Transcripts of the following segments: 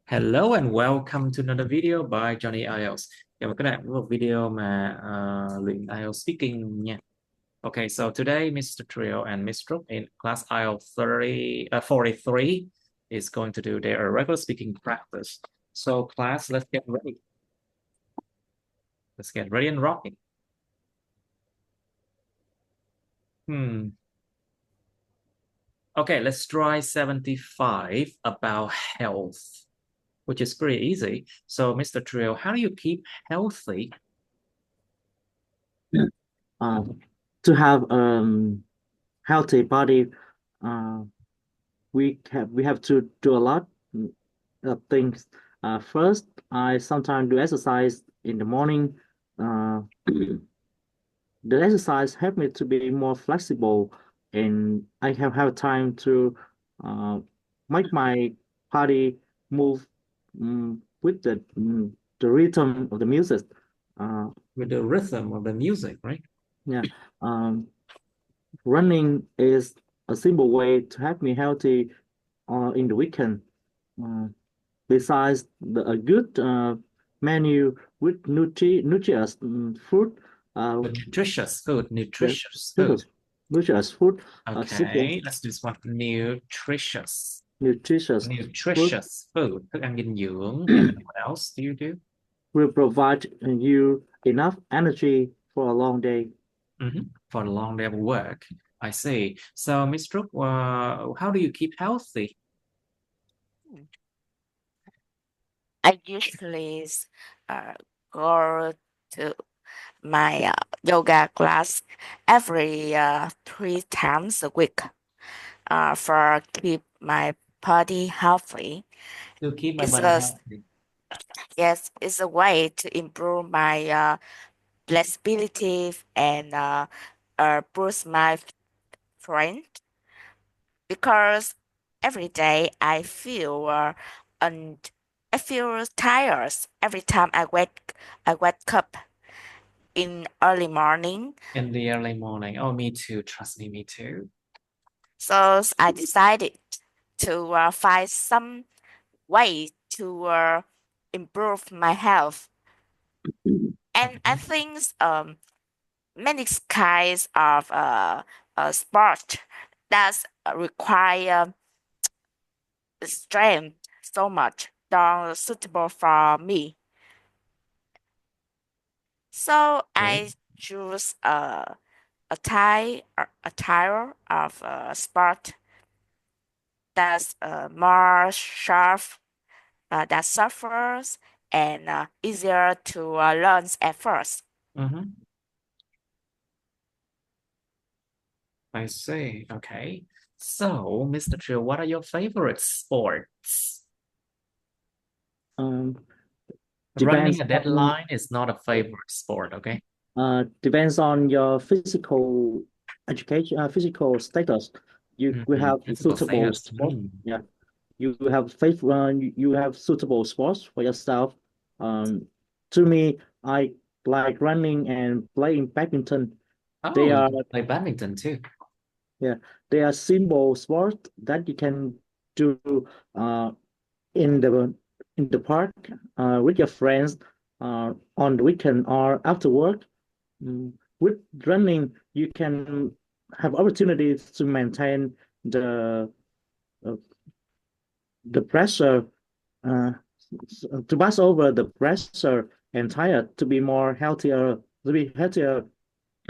Hello and welcome to another video by Johnny IELTS. Chào mừng các bạn với một video mà luyện IELTS speaking nha. Okay, so today Mr. Trio and Miss Trúc in class IELTS 43 is going to do their regular speaking practice. So class, let's get ready. Let's get ready and rocking. Okay, let's try 75 about health, which is pretty easy. So Mr. Trio, how do you keep healthy? To have healthy body, we have to do a lot of things. First, I sometimes do exercise in the morning. Uh, the exercise help me to be more flexible, and I have time to uh, make my body move with the rhythm of the music. With the rhythm of the music, right? Yeah. Um, Running is a simple way to help me healthy in the weekend. Uh, Besides a good menu with nutritious food, uh, With nutritious food, yeah, nutritious food. nutritious, nutritious food, simple, Okay, let's do this one. Nutritious. nutritious food Nutritious food. Thức ăn dinh dưỡng. And then what else do you do? will provide you enough energy for a long day. For a long day of work. I see. So, Miss Trúc, how do you keep healthy? I usually uh, go to my yoga class every 3 times a week for keep my body healthy. To keep my It's body a healthy. yes, it's a way to improve my flexibility and boost my strength because every day and I feel tired every time I wake up in early morning. In the early morning. Oh, me too. Trust me, me too. So I decided to find some way to improve my health. And I think many kinds of sport that require strength so much don't suitable for me. So Okay. I choose a tire of sport that's more sharp, that suffers and easier to learn at first. Mm-hmm. I see. Okay. So, Mr. Trill, what are your favorite sports? Um, Running Depends a on deadline is not a favorite sport, okay? depends on your physical education, physical status. You will have Physical suitable status. sport. Yeah, you have you have suitable sports for yourself. Um, to me, I like running and playing badminton. They Oh, are you play badminton too. yeah, they are simple sports that you can do uh in the park with your friends on the weekend or after work. With running, you can have opportunities to maintain the uh, the pressure, uh, to pass over the pressure and tired to be more healthier, to be healthier.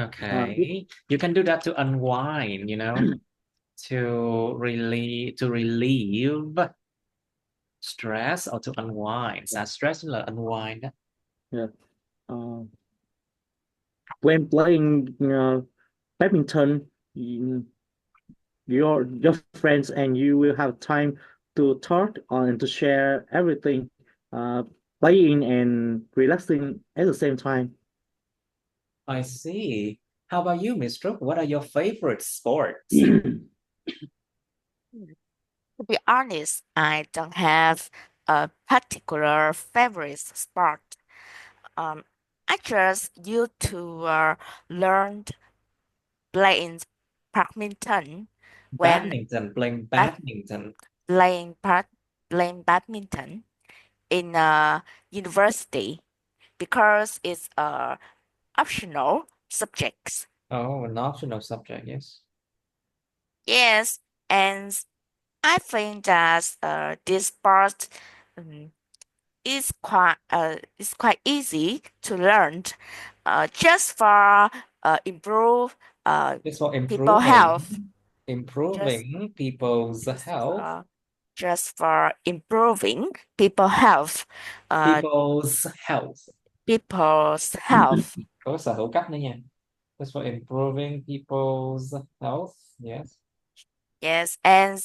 Okay. You can do that to unwind, to relieve stress or to unwind. Xả stress là unwind đó. Yeah. Uh, when playing badminton, your friends and you will have time to talk and to share everything, uh, playing and relaxing at the same time. I see. How about you, Miss Trúc? What are your favorite sports? To be honest, I don't have a particular favorite sport. Um, I just used to learn playing badminton when Badminton, playing I badminton. playing playing badminton in university because it's optional subjects. Oh, an optional subject, yes. Yes, and I think that this part um, is quite easy to learn, just for improve It's for people health. Just improving people's just health, for just for improving people health, uh, people's health. people's health. Có sở hữu cấp nữa nha. It's for improving people's health, yes. Yes, and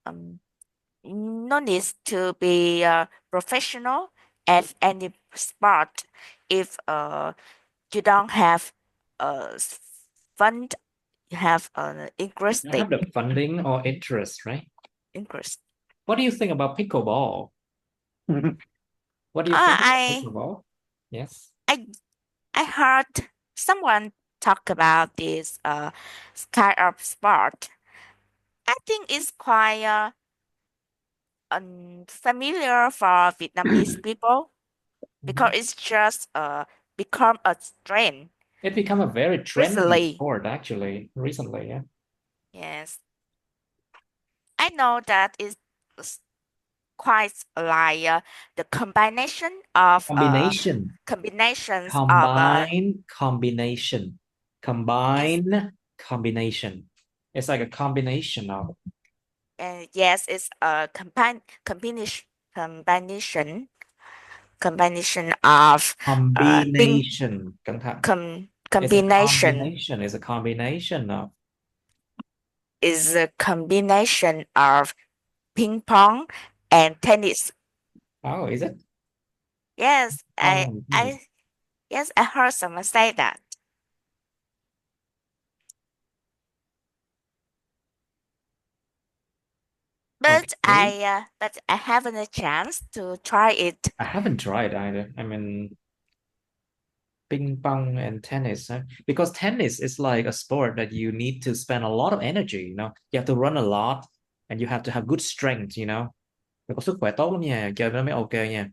um, no need to be professional at any sport if you don't have uh fund, you have an I have interesting the funding or interest, right? interest. What do you think about pickleball? What do you think about I pickleball? Yes. I I heard someone talk about this kind of sport. I think it's quite unfamiliar for Vietnamese people because it's just become a trend It become a very trendy recently. sport actually recently, yeah. Yes, I know that it's quite like the Combination. combinations of Combination. yes, Combination. It's like a combination of and yes, it's a combination combination of ping combination. Cẩn thận. It's a combination combination. It's a combination of. is a combination of ping pong and tennis. Oh, is it? Yes, Oh, I yes, I heard someone say that. okay. But I haven't a chance to try it. I haven't tried either. I mean, ping pong and tennis, huh? Because tennis is like a sport that you need to spend a lot of energy, you know. You have to run a lot and you have to have good strength, you know. Phải có sức khỏe tốt lắm nha, chơi nó mới ok nha.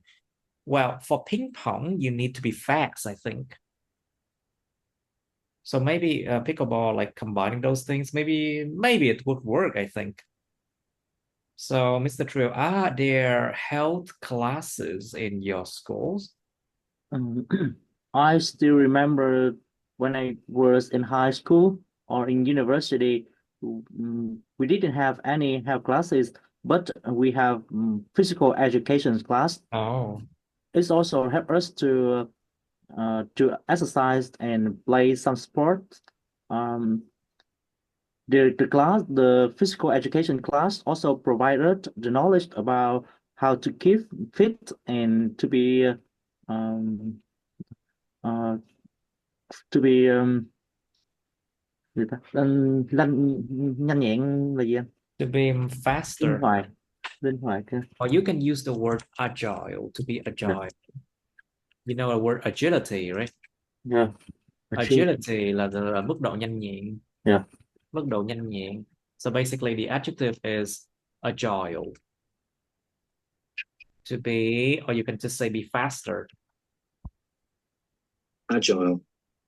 Well, for ping pong, you need to be fast, I think. So maybe pickleball, like combining those things, maybe it would work, I think. So, Mr. Trio, are there health classes in your schools? Um, I still remember when I was in high school or in university, we didn't have any health classes, but we have physical education class. Oh, It's also help us to exercise and play some sport. Um, the physical education class also provided the knowledge about how to keep fit and um, uh, to be gì ta? Nhanh nhẹn là gì anh? to be Linh faster. hoạt, linh hoạt cơ. Or you can use the word agile to be Yeah, agile. You know the word agility, right? yeah, achieve. Agility là mức độ nhanh nhẹn. Yeah, Mức độ nhanh nhẹn. So basically the adjective is agile. To be, or you can just say be faster. Agile.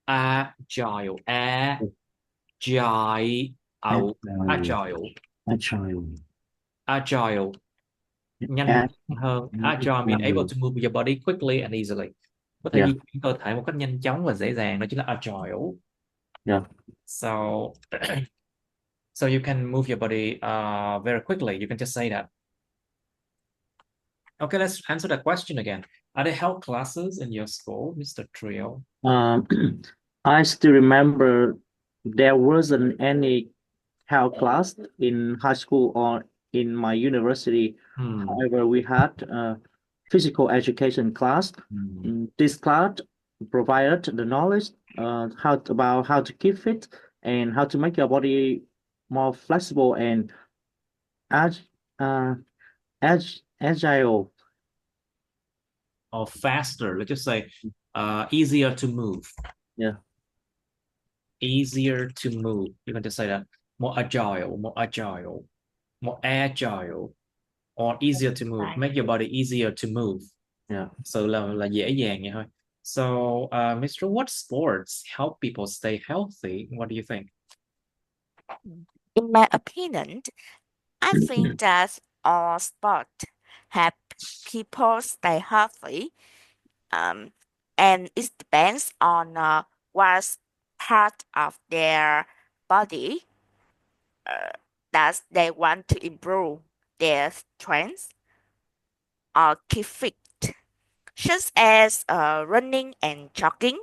Agile. Agile. Agile. agile, Agile. Nhanh agile, hơn. Agile mean able to move your body quickly and easily. Có thể yeah, di chuyển cơ thể một cách nhanh chóng và dễ dàng. Đó chính là agile. yeah. So, so you can move your body very quickly. You can just say that. Okay, let's answer that question again. Are there health classes in your school, Mr. Trio? Um, I still remember there wasn't any health class in high school or in my university. However, we had a physical education class. This class provided the knowledge about how to keep fit and how to make your body more flexible and ag uh, agile. Or faster. Let's just say easier to move. Yeah, Easier to move. You can just say that. More agile, more agile, more agile, or easier to move. Right. Make your body easier to move. Yeah. Sự là dễ dàng vậy thôi. So, Mr. What sports help people stay healthy? What do you think? In my opinion, I think that all sports help people stay healthy, um, and it depends on what part of their body uh, that they want to improve their strength or keep fit. Just as running and jogging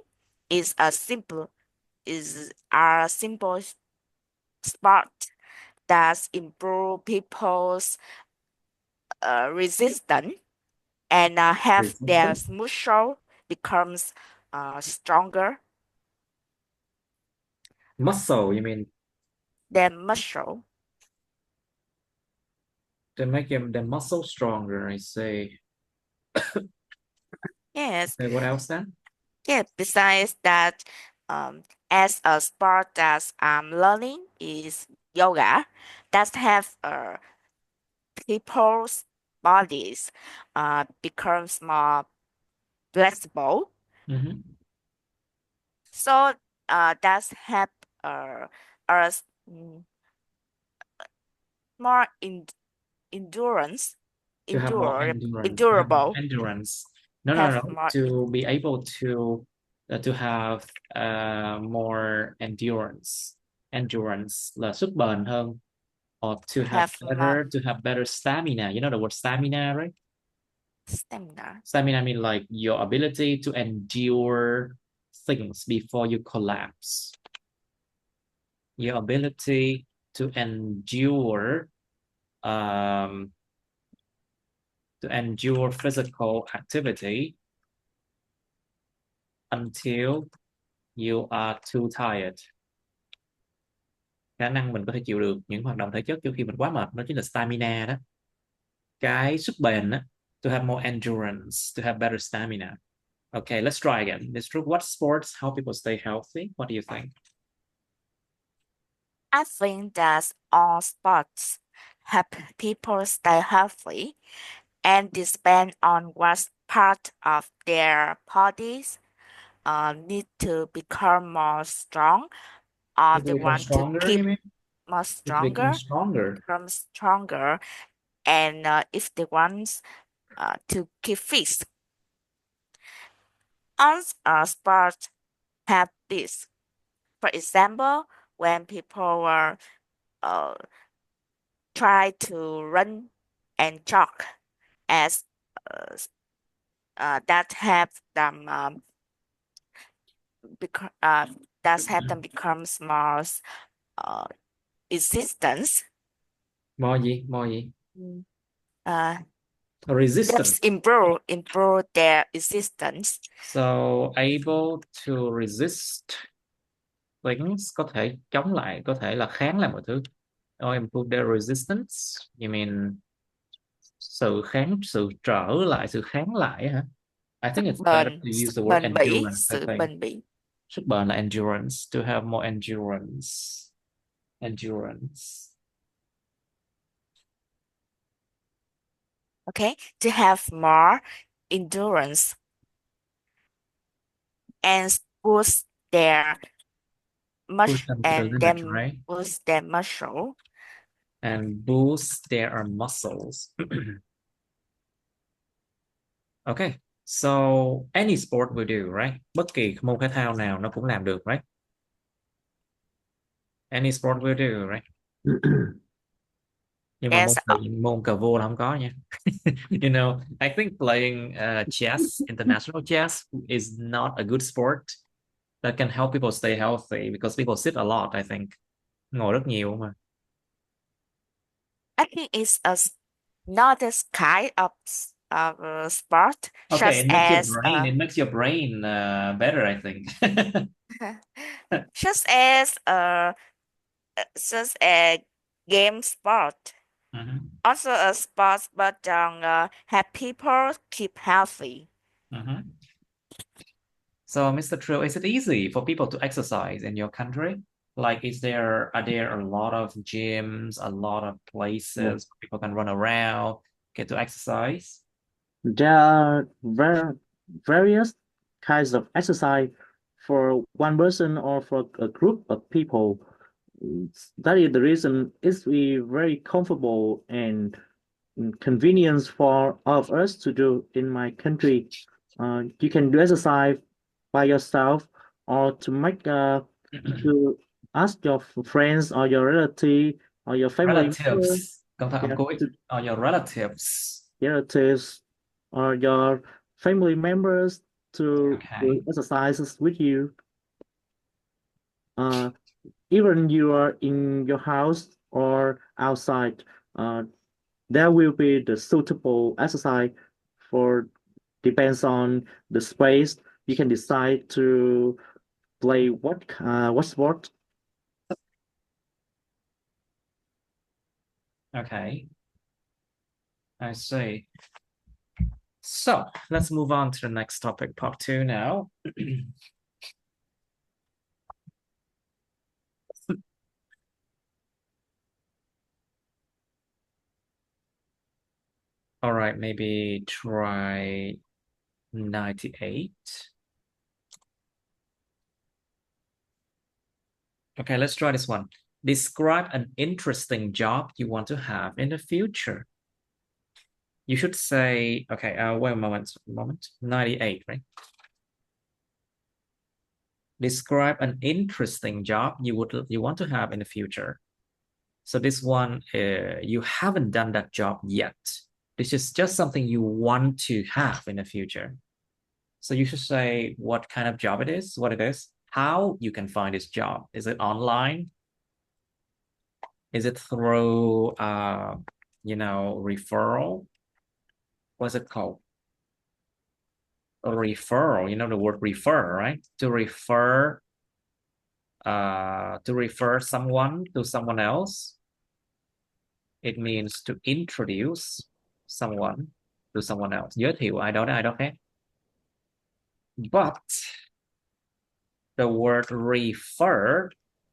is a simple sport that improve people's resistance and have their Resistance? muscle becomes stronger. Muscle, you mean Their muscle, to make the muscle stronger, I say. yes, Okay, what else then? yeah. Besides that, as a sport that I'm learning is yoga, that have people's bodies becomes more flexible. Mhm. So that's help uh, us more endurance, To have more endurance, to have more endurable, endurance. No, no, have no. more To be able to have more endurance. Endurance là sức bền hơn. Or have more to have better stamina. You know the word stamina, right? stamina. Stamina mean like your ability to endure things before you collapse. Your ability to um, endure physical activity until you are too tired. Khả năng mình có thể chịu được những hoạt động thể chất trước khi mình quá mệt, đó chính là stamina đó. Cái sức bền đó, to have more endurance, to have better stamina. Okay, let's try again. Mr. What sports help people stay healthy? What do you think? I think that all sports help people stay healthy and depend on what part of their bodies need to become more strong or If they we become want to stronger, keep you mean? more If we become stronger, stronger. become stronger, and if they want to keep fit. All sports have this. For example, when people uh, try to run and jog as uh, that have them that have them becomes more uh, existence. More gì? More gì? Uh, Resistant. that's improve their existence. So able to resist things, có thể chống lại, có thể là kháng lại mọi thứ. Or improve their resistance. You mean sự trở lại, sự kháng lại hả? I think it's better to use Sức the word bền bỉ, endurance, I sự think. bền bỉ. Sức bền là endurance, to have more endurance. Endurance. Okay, to have more endurance and boost their Push muscle là một cái từ and tiếng Nhật, then right? boost their muscle. And boost their muscles. Okay, so any sport will do, right? Bất kỳ môn thể thao nào nó cũng làm được, right? Any sport will do, right? Nhưng mà Yes, môn cờ vua là không có nha. You know, I think playing chess, international chess, is not a good sport that can help people stay healthy because people sit a lot, I think. Ngồi rất nhiều mà. I think it's not a kind of sport, Okay, such it makes your as brain, better, I think. just as just a game sport. Mhm, Also a sport, but have people keep healthy. mhm. So, Mr. Trill, is it easy for people to exercise in your country? Like, are there a lot of gyms, a lot of Yeah. places where people can run around, get to exercise? There are various kinds of exercise for one person or for a group of people. That is the reason it's very comfortable and convenience for all of us to do in my country. You can do exercise by yourself or to ask your friends or your relative or your family member, Relatives, câu thật âm yeah, cuối. to Or your relatives. relatives or your family members to Okay. do exercises with you. Uh, Even you are in your house or outside, there will be the suitable exercise for depends on the space. You can decide to play what sport. Okay. I see. So let's move on to the next topic, part 2 now. All right, maybe try 98. Okay, let's try this one. Describe an interesting job you want to have in the future. You should say, okay, wait a moment, 98, right? Describe an interesting job you want to have in the future. So this one, you haven't done that job yet. This is just something you want to have in the future. So you should say what kind of job it is, what it is, how you can find this job. Is it online? Is it through, referral? What's it called? A referral. You know the word refer, right? To refer someone to someone else. It means to introduce someone to someone else. Giới thiệu ai đó khác. But the word refer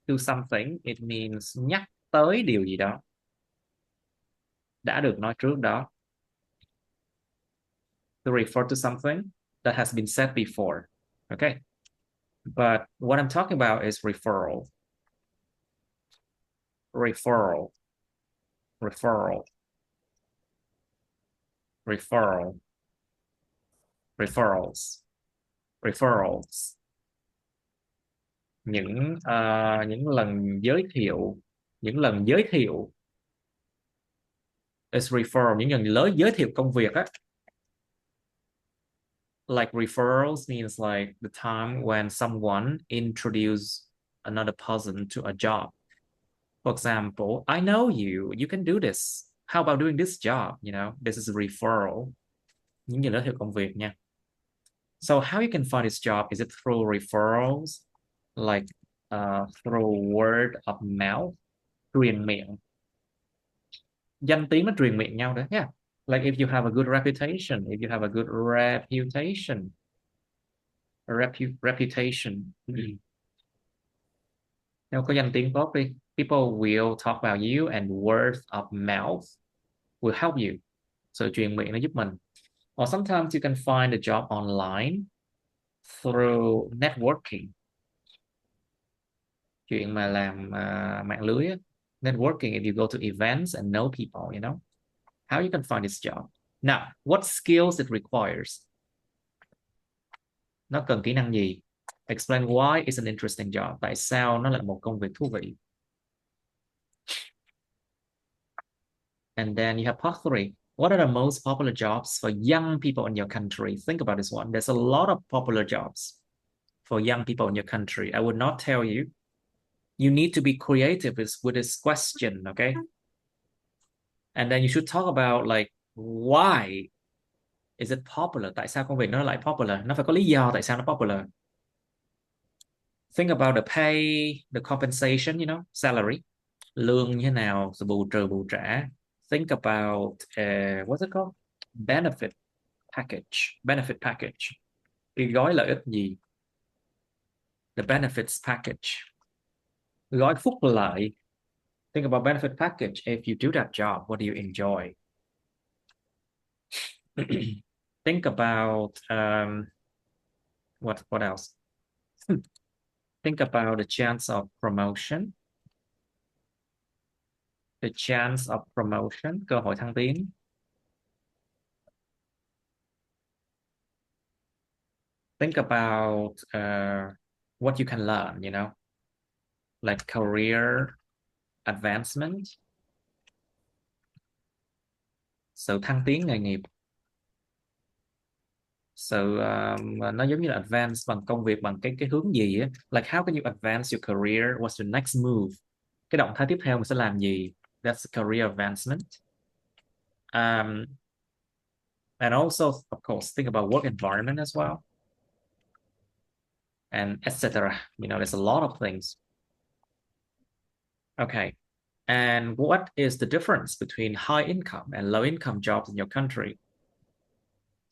to something, it means nhắc tới điều gì đó đã được nói trước đó. To refer to something that has been said before. Okay. But what I'm talking about is referral. Referral. Referral. Referral. Referrals. Referrals. Những lần giới thiệu, những lần giới thiệu is referral, những lần giới thiệu công việc á. Like referrals means like the time when someone introduce another person to a job. For example, I know you can do this. How about doing this job? You know, this is a referral. Những người giới thiệu công việc nha. So how you can find this job? Is it through referrals? Like through word of mouth? Truyền miệng. Danh tiếng nó truyền miệng nhau đấy. Yeah. Like if you have a good reputation, if you have a good reputation. Reputation. Nếu có danh tiếng tốt đi, people will talk about you and word of mouth will help you. Sự truyền miệng nó giúp mình. Or sometimes you can find a job online through networking. Chuyện mà làm mạng lưới á. Networking, if you go to events and know people, you know. How you can find this job. Now, what skills it requires? Nó cần kỹ năng gì? Explain why it's an interesting job. Tại sao nó là một công việc thú vị? And then you have part 3. What are the most popular jobs for young people in your country? Think about this one. There's a lot of popular jobs for young people in your country. I would not tell you. You need to be creative with this question, okay? And then you should talk about like why is it popular? Tại sao công việc nó lại popular? Nó phải có lý do tại sao nó popular. Think about the pay, the compensation, you know, salary. Lương như thế nào, rồi bù trừ bù trả. Think about what's it called? Benefit package. Benefit package. Cái gói lợi ích gì? The benefits package. Gói phúc lợi. Think about benefit package. If you do that job, what do you enjoy? Think about what else? Think about the chance of promotion. The chance of promotion, cơ hội thăng tiến. Think about what you can learn, you know, like career advancement. Sự thăng tiến nghề nghiệp. Sự nó giống như là advance bằng công việc, bằng cái hướng gì á. Like how can you advance your career? What's your next move? Cái động thái tiếp theo mình sẽ làm gì? That's career advancement. And also, of course, think about work environment as well. And etc. You know, there's a lot of things. Okay. And what is the difference between high income and low income jobs in your country?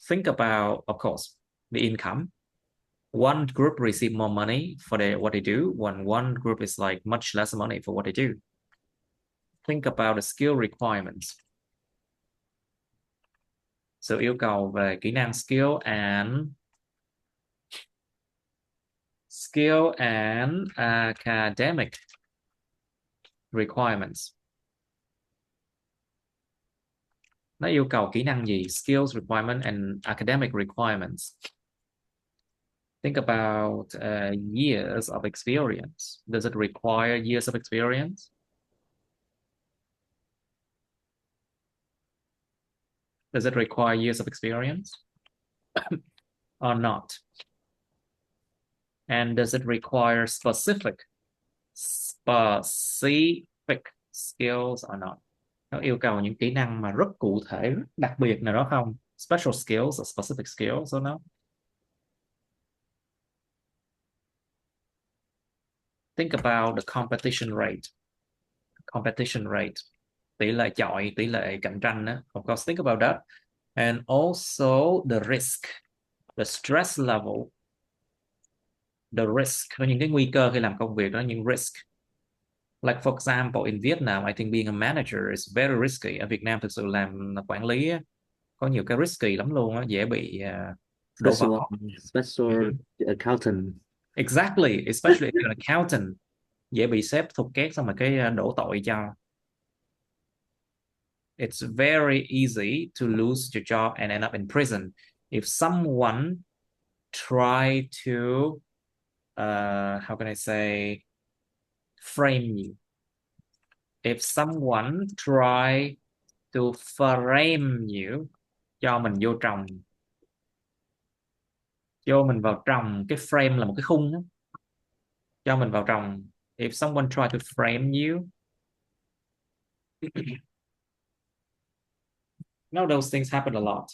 Think about, of course, the income. One group receive more money for what they do, when one group is like much less money for what they do. Think about the skill requirements. Sự yêu cầu về kỹ năng, skill and academic requirements. Nó yêu cầu kỹ năng gì? Skills requirement and academic requirements. Think about years of experience. Does it require years of experience? Does it require years of experience or not? And does it require specific skills or not? Nó yêu cầu những kỹ năng mà rất cụ thể, rất đặc biệt nào đó không? Special skills or specific skills or not? Think about the competition rate. Competition rate. Tỷ lệ chọi, tỷ lệ cạnh tranh đó. Of course, think about that. And also the risk, the stress level. The risk, có những cái nguy cơ khi làm công việc đó, những risk. Like for example, in Vietnam, I think being a manager is very risky. Ở Việt Nam thực sự làm quản lý có nhiều cái risky lắm luôn á, dễ bị đổ vào. Special accountant. Exactly, especially if you're an accountant, dễ bị sếp thục két xong rồi cái đổ tội cho. It's very easy to lose your job and end up in prison if someone try to how can I say, frame you. If someone try to frame you, cho mình vô tròng, cho mình vào tròng. Cái frame là một cái khung đó. Cho mình vào tròng. If someone try to frame you, no, those things happen a lot.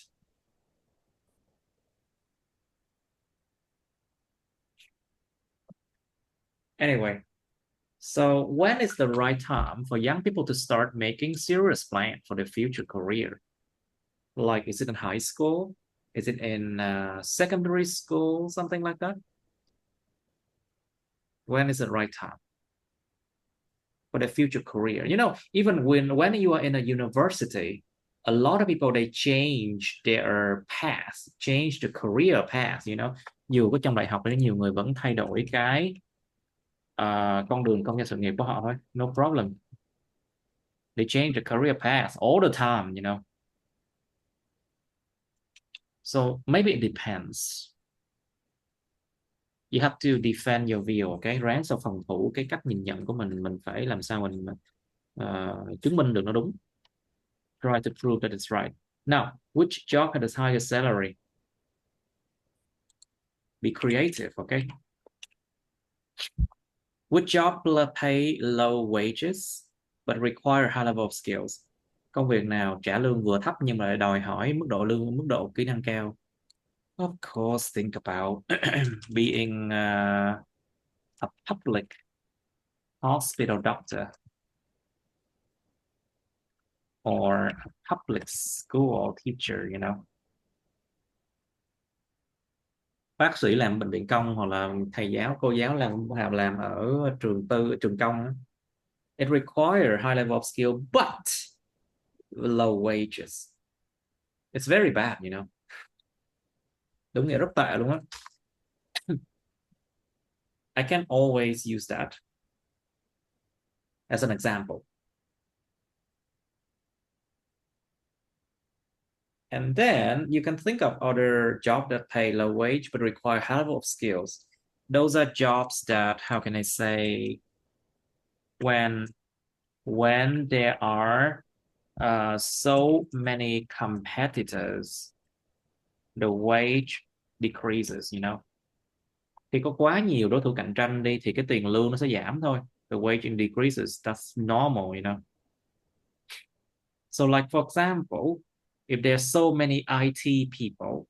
Anyway, so when is the right time for young people to start making serious plans for their future career? Like, is it in high school? Is it in secondary school? Something like that? When is the right time for their future career? You know, even when you are in a university, a lot of people, they change their path, change the career path, you know. Dù có trong đại học thì nhiều người vẫn thay đổi cái con đường công danh sự nghiệp của họ thôi. No problem. They change the career path all the time, you know. So maybe it depends. You have to defend your view, okay? Ráng sao phòng thủ cái cách nhìn nhận của mình phải làm sao mình chứng minh được nó đúng. Try to prove that it's right. Now, which job has a higher salary? Be creative, okay? Which job pay low wages but require high level of skills? Công việc nào trả lương vừa thấp nhưng mà lại đòi hỏi mức độ kỹ năng cao? Of course, think about being a public hospital doctor or a public school teacher, you know. Bác sĩ làm bệnh viện công hoặc là thầy giáo, cô giáo làm ở trường công. It requires high level of skill, but low wages. It's very bad, you know. Đúng nghĩa rất tệ luôn á. I can always use that as an example. And then you can think of other jobs that pay low wage but require high level of skills. Those are jobs that, how can I say, when there are so many competitors, the wage decreases, you know. Khi có quá nhiều đối thủ cạnh tranh đi thì cái tiền lương nó sẽ giảm thôi. The wage decreases. That's normal, you know. So like for example, if there's so many IT people,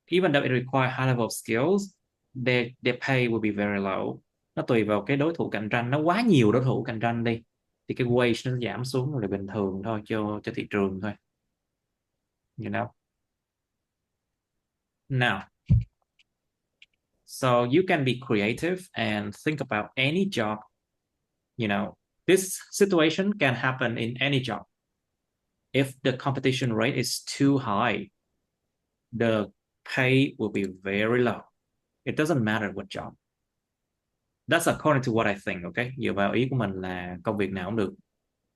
even though it requires high level of skills, their pay will be very low. Nó tùy vào cái đối thủ cạnh tranh, nó quá nhiều đối thủ cạnh tranh đi thì cái wage nó giảm xuống là bình thường thôi cho thị trường thôi. You know. Now, so you can be creative and think about any job. You know, this situation can happen in any job. If the competition rate is too high, the pay will be very low. It doesn't matter what job. That's according to what I think, okay? Dựa vào ý của mình là công việc nào cũng được.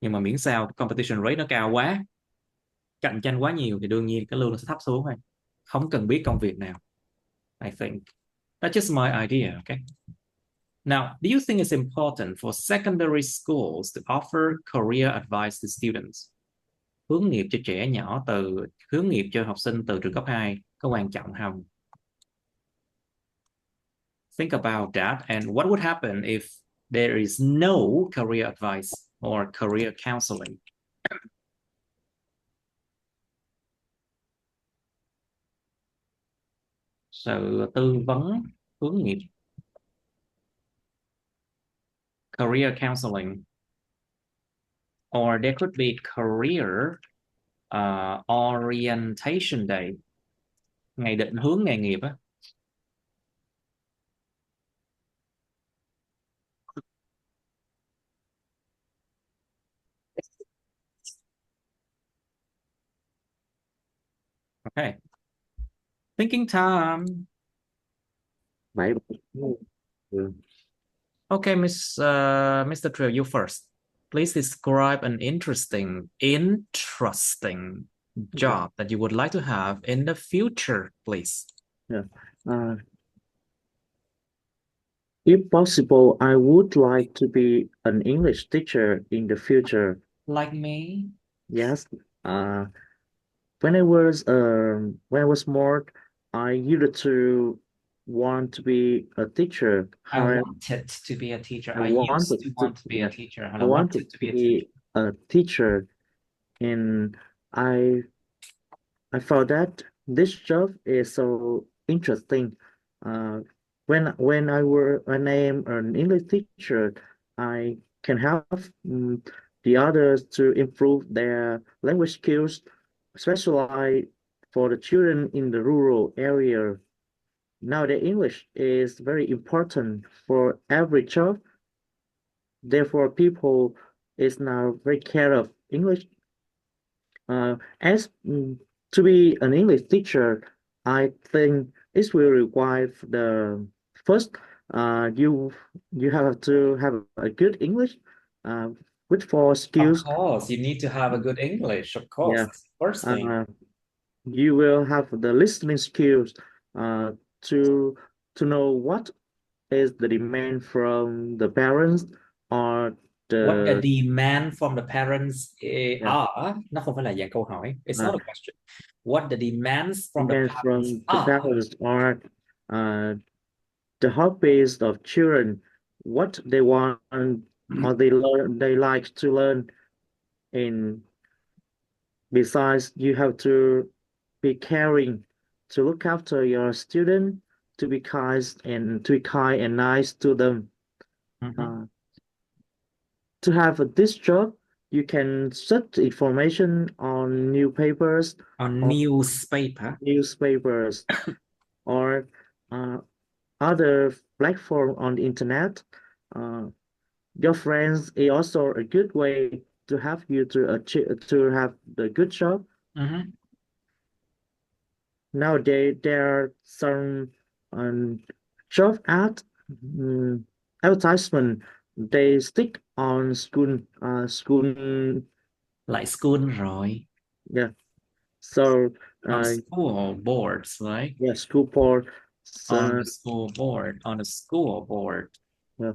Nhưng mà miễn sao competition rate nó cao quá, cạnh tranh quá nhiều thì đương nhiên cái lương nó sẽ thấp xuống thôi. Không cần biết công việc nào. I think. That's just my idea, okay? Now, do you think it's important for secondary schools to offer career advice to students? Hướng nghiệp cho trẻ nhỏ hướng nghiệp cho học sinh từ trường cấp 2 có quan trọng không? Think about that and what would happen if there is no career advice or career counseling? Sự tư vấn hướng nghiệp, career counseling, or there could be career orientation day, ngày định hướng nghề nghiệp á. Okay. Thinking time. Okay, Mr. Trill, you first. Please describe an interesting job that you would like to have in the future, please. Yeah. If possible, I would like to be an English teacher in the future. Like me? Yes. When I was small, I used to want to be a teacher. I However, wanted to be a teacher. I I used wanted to to want to be a teacher, and I wanted wanted to to be a teacher. be a teacher, and I found that this job is so interesting. Uh, when I am an English teacher, I can help the others to improve their language skills, especially for the children in the rural area. Now the English is very important for every job. Therefore, people is now very care of English. As to be an English teacher, I think it will require the first you have to have a good English with four Of skills. course, you need to have a good English. Of course, Yeah, that's the first thing. you will have the listening skills uh, to know what is the demand from the parents or What the the demand from the parents yeah, are, nó không phải là dạng câu hỏi. It's uh, not a question. What the demands from the demand parents from the are. parents or uh, the hobbies of children, what they want or they like to learn. And besides, you have to be caring to look after your student, to be kind and nice to them. Uh, to have this job, you can search information on newspapers, On or newspaper. newspapers, or other platform on the internet. Uh, your friends is also a good way to help you to achieve to have the good job. nowadays there are some job advertisement. They stick on school. Lại school rồi. Yeah. So On school boards, right? yeah, school board. On the school board. On the school board. Yeah.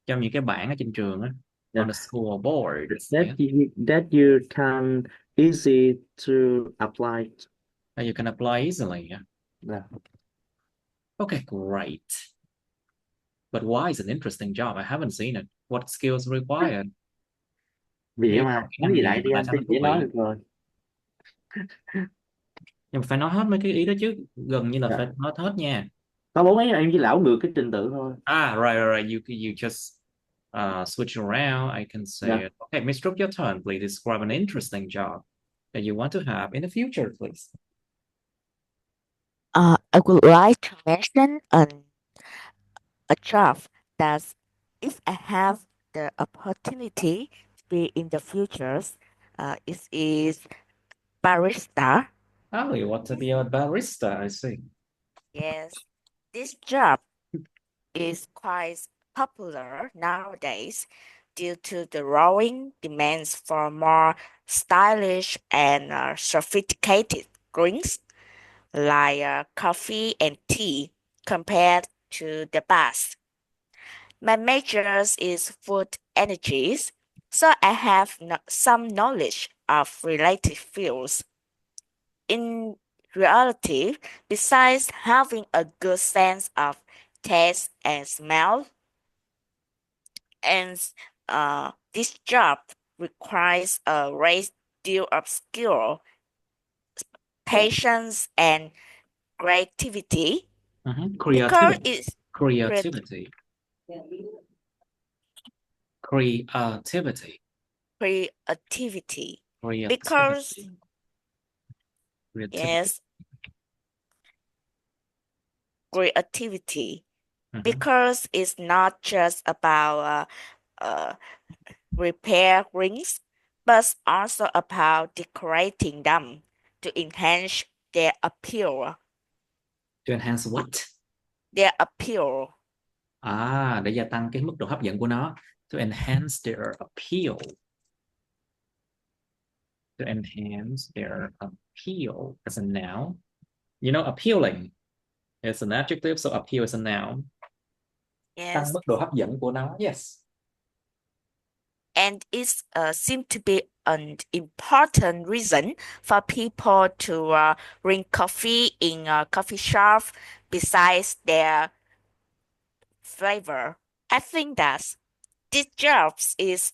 Trong những cái bảng ở trên trường á. Yeah. On the school boards. That you can easy to apply. And you can apply easily. Yeah. Okay, great. But why is an interesting job? I haven't seen it. What skills required? Vậy mà nói gì lại đi Tại anh sao thì nó thú dễ nói vị? được rồi. Nhưng mà phải nói hết mấy cái ý đó chứ. Gần như là Dạ. phải nói hết nha. Có bố mấy em với lão ngược cái trình tự thôi. Right. You just switch around. I can say Yeah. it. Okay, Miss Trúc, your turn. Please describe an interesting job that you want to have in the future, please. I would like to mention a job that if I have the opportunity to be in the future, it is barista. Oh, you want to be a barista, I see. Yes, this job is quite popular nowadays due to the growing demands for more stylish and sophisticated drinks like coffee and tea compared to the past. My major is food energies, so I have some knowledge of related fields. In reality, besides having a good sense of taste and smell, and this job requires a great deal of skill, patience, and creativity. Because it's Creativity. creativity. Because yes, creativity. Because it's not just about repair rings, but also about decorating them to enhance their appeal. To enhance what? Their appeal. Để gia tăng cái mức độ hấp dẫn của nó. To enhance their appeal. To enhance their appeal as a noun. You know, appealing is an adjective, so appeal is a noun. Yes. Tăng mức độ hấp dẫn của nó. Yes. And it seems to be an important reason for people to drink coffee in a coffee shop besides their flavor. I think that this job is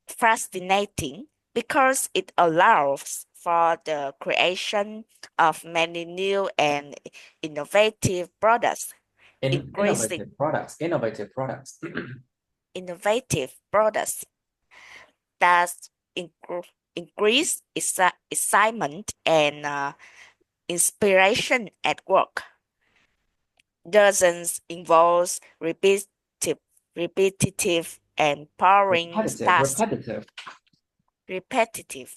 fascinating because it allows for the creation of many new and innovative products. Innovative products. Innovative products that increase excitement and inspiration at work. Dozens involves repetitive and boring tasks. Repetitive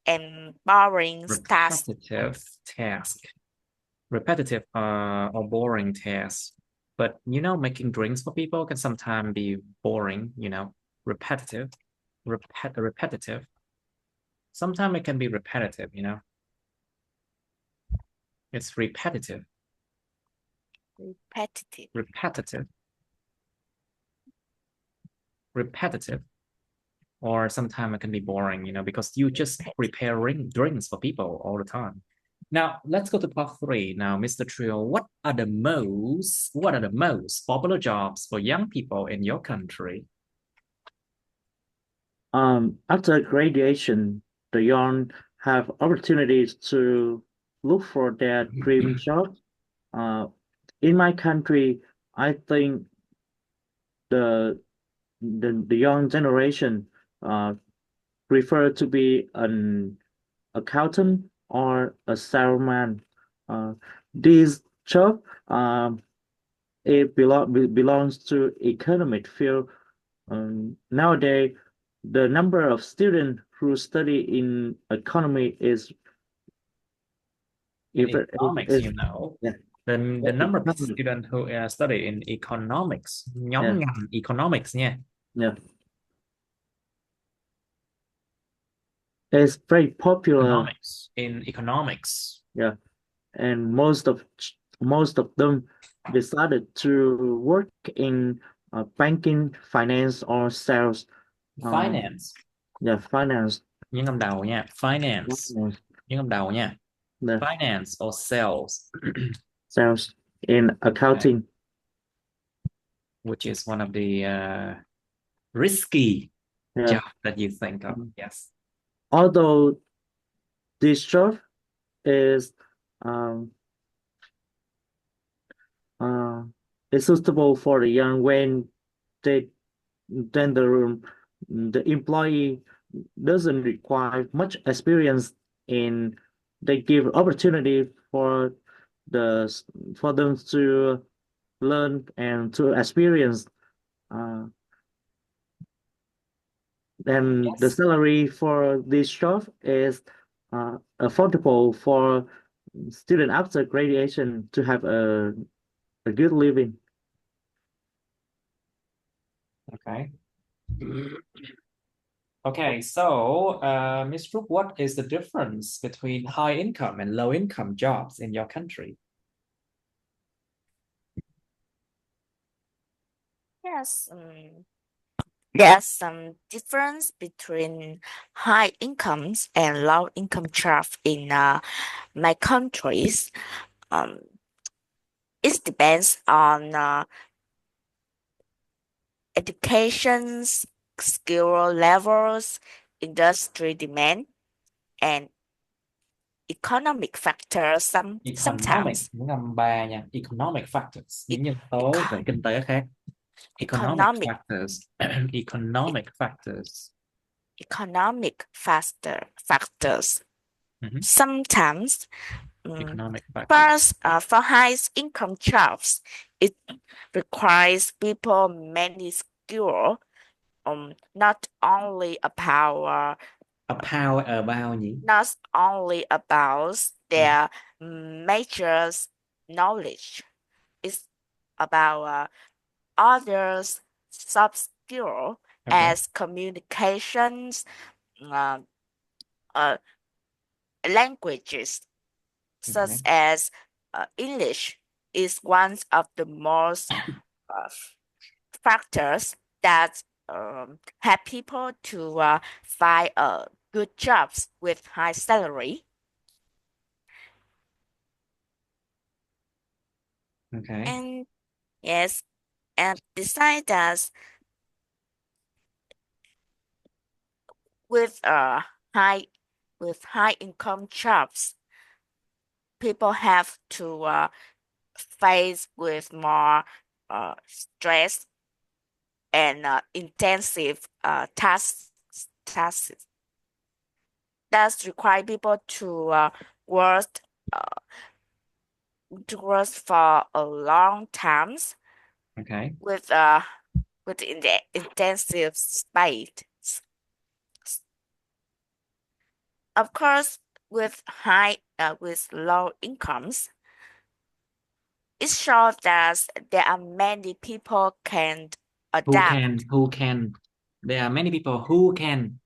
and boring tasks. Repetitive or boring tasks. But you know, making drinks for people can sometimes be boring, you know, repetitive. Sometimes it can be repetitive, you know. It's repetitive. Or sometimes it can be boring, you know, because you just prepare drinks for people all the time. Now let's go to part 3. Now, Mr. Trio, what are the most popular jobs for young people in your country? After graduation, the young have opportunities to look for their dream job. In my country, I think the young generation prefer to be an accountant or a salesman. This job belongs to economic field. Nowadays, the number of students who study in economy is In if it economics, is, you know, yeah, the number of economic, students who study in economics, nhóm yeah, ngành economics nha. yeah, it's very popular. Economics, in economics. Yeah, and most of them decided to work in banking, finance, or sales. Finance, Yeah, finance. những âm đầu nha. Finance, Finance, những âm đầu nha. the Finance or sales, sales in accounting. which is one of the risky Yeah. job that you think of. Yes. Although this job is um uh is suitable for the young when they then the employee doesn't require much experience in they give opportunity the for them to learn and to experience uh, and the Yes. salary for this job is affordable for student after graduation to have a good living. Okay. Okay, so Ms. Brooke, what is the difference between high income and low income jobs in your country? Yes, there's some difference between high incomes and low income jobs in my countries. Um, it depends on education's skill levels, industry demand, and economic factors Economic, sometimes. những âm ba nha. Economic factors, những nhân tố về Eco- kinh tế khác. Economic economic factors. Economic factors. factors. Mhm. Sometimes, Economic factors. first, for high income jobs, it requires people many skill, not only about Bao nhỉ? not only about their major knowledge. It's about others soft skill Okay. as communications, uh, uh, languages such Okay. as English is one of the most factors that help people to find good jobs with high salary. Okay. And yes, and besides that, with high with high income jobs, people have to face with more stress and intensive tasks that require people uh, to work for a long times Okay. with in the intensive space. Of course, with low incomes, it shows that there are many people can adapt. Who can? There are many people who can.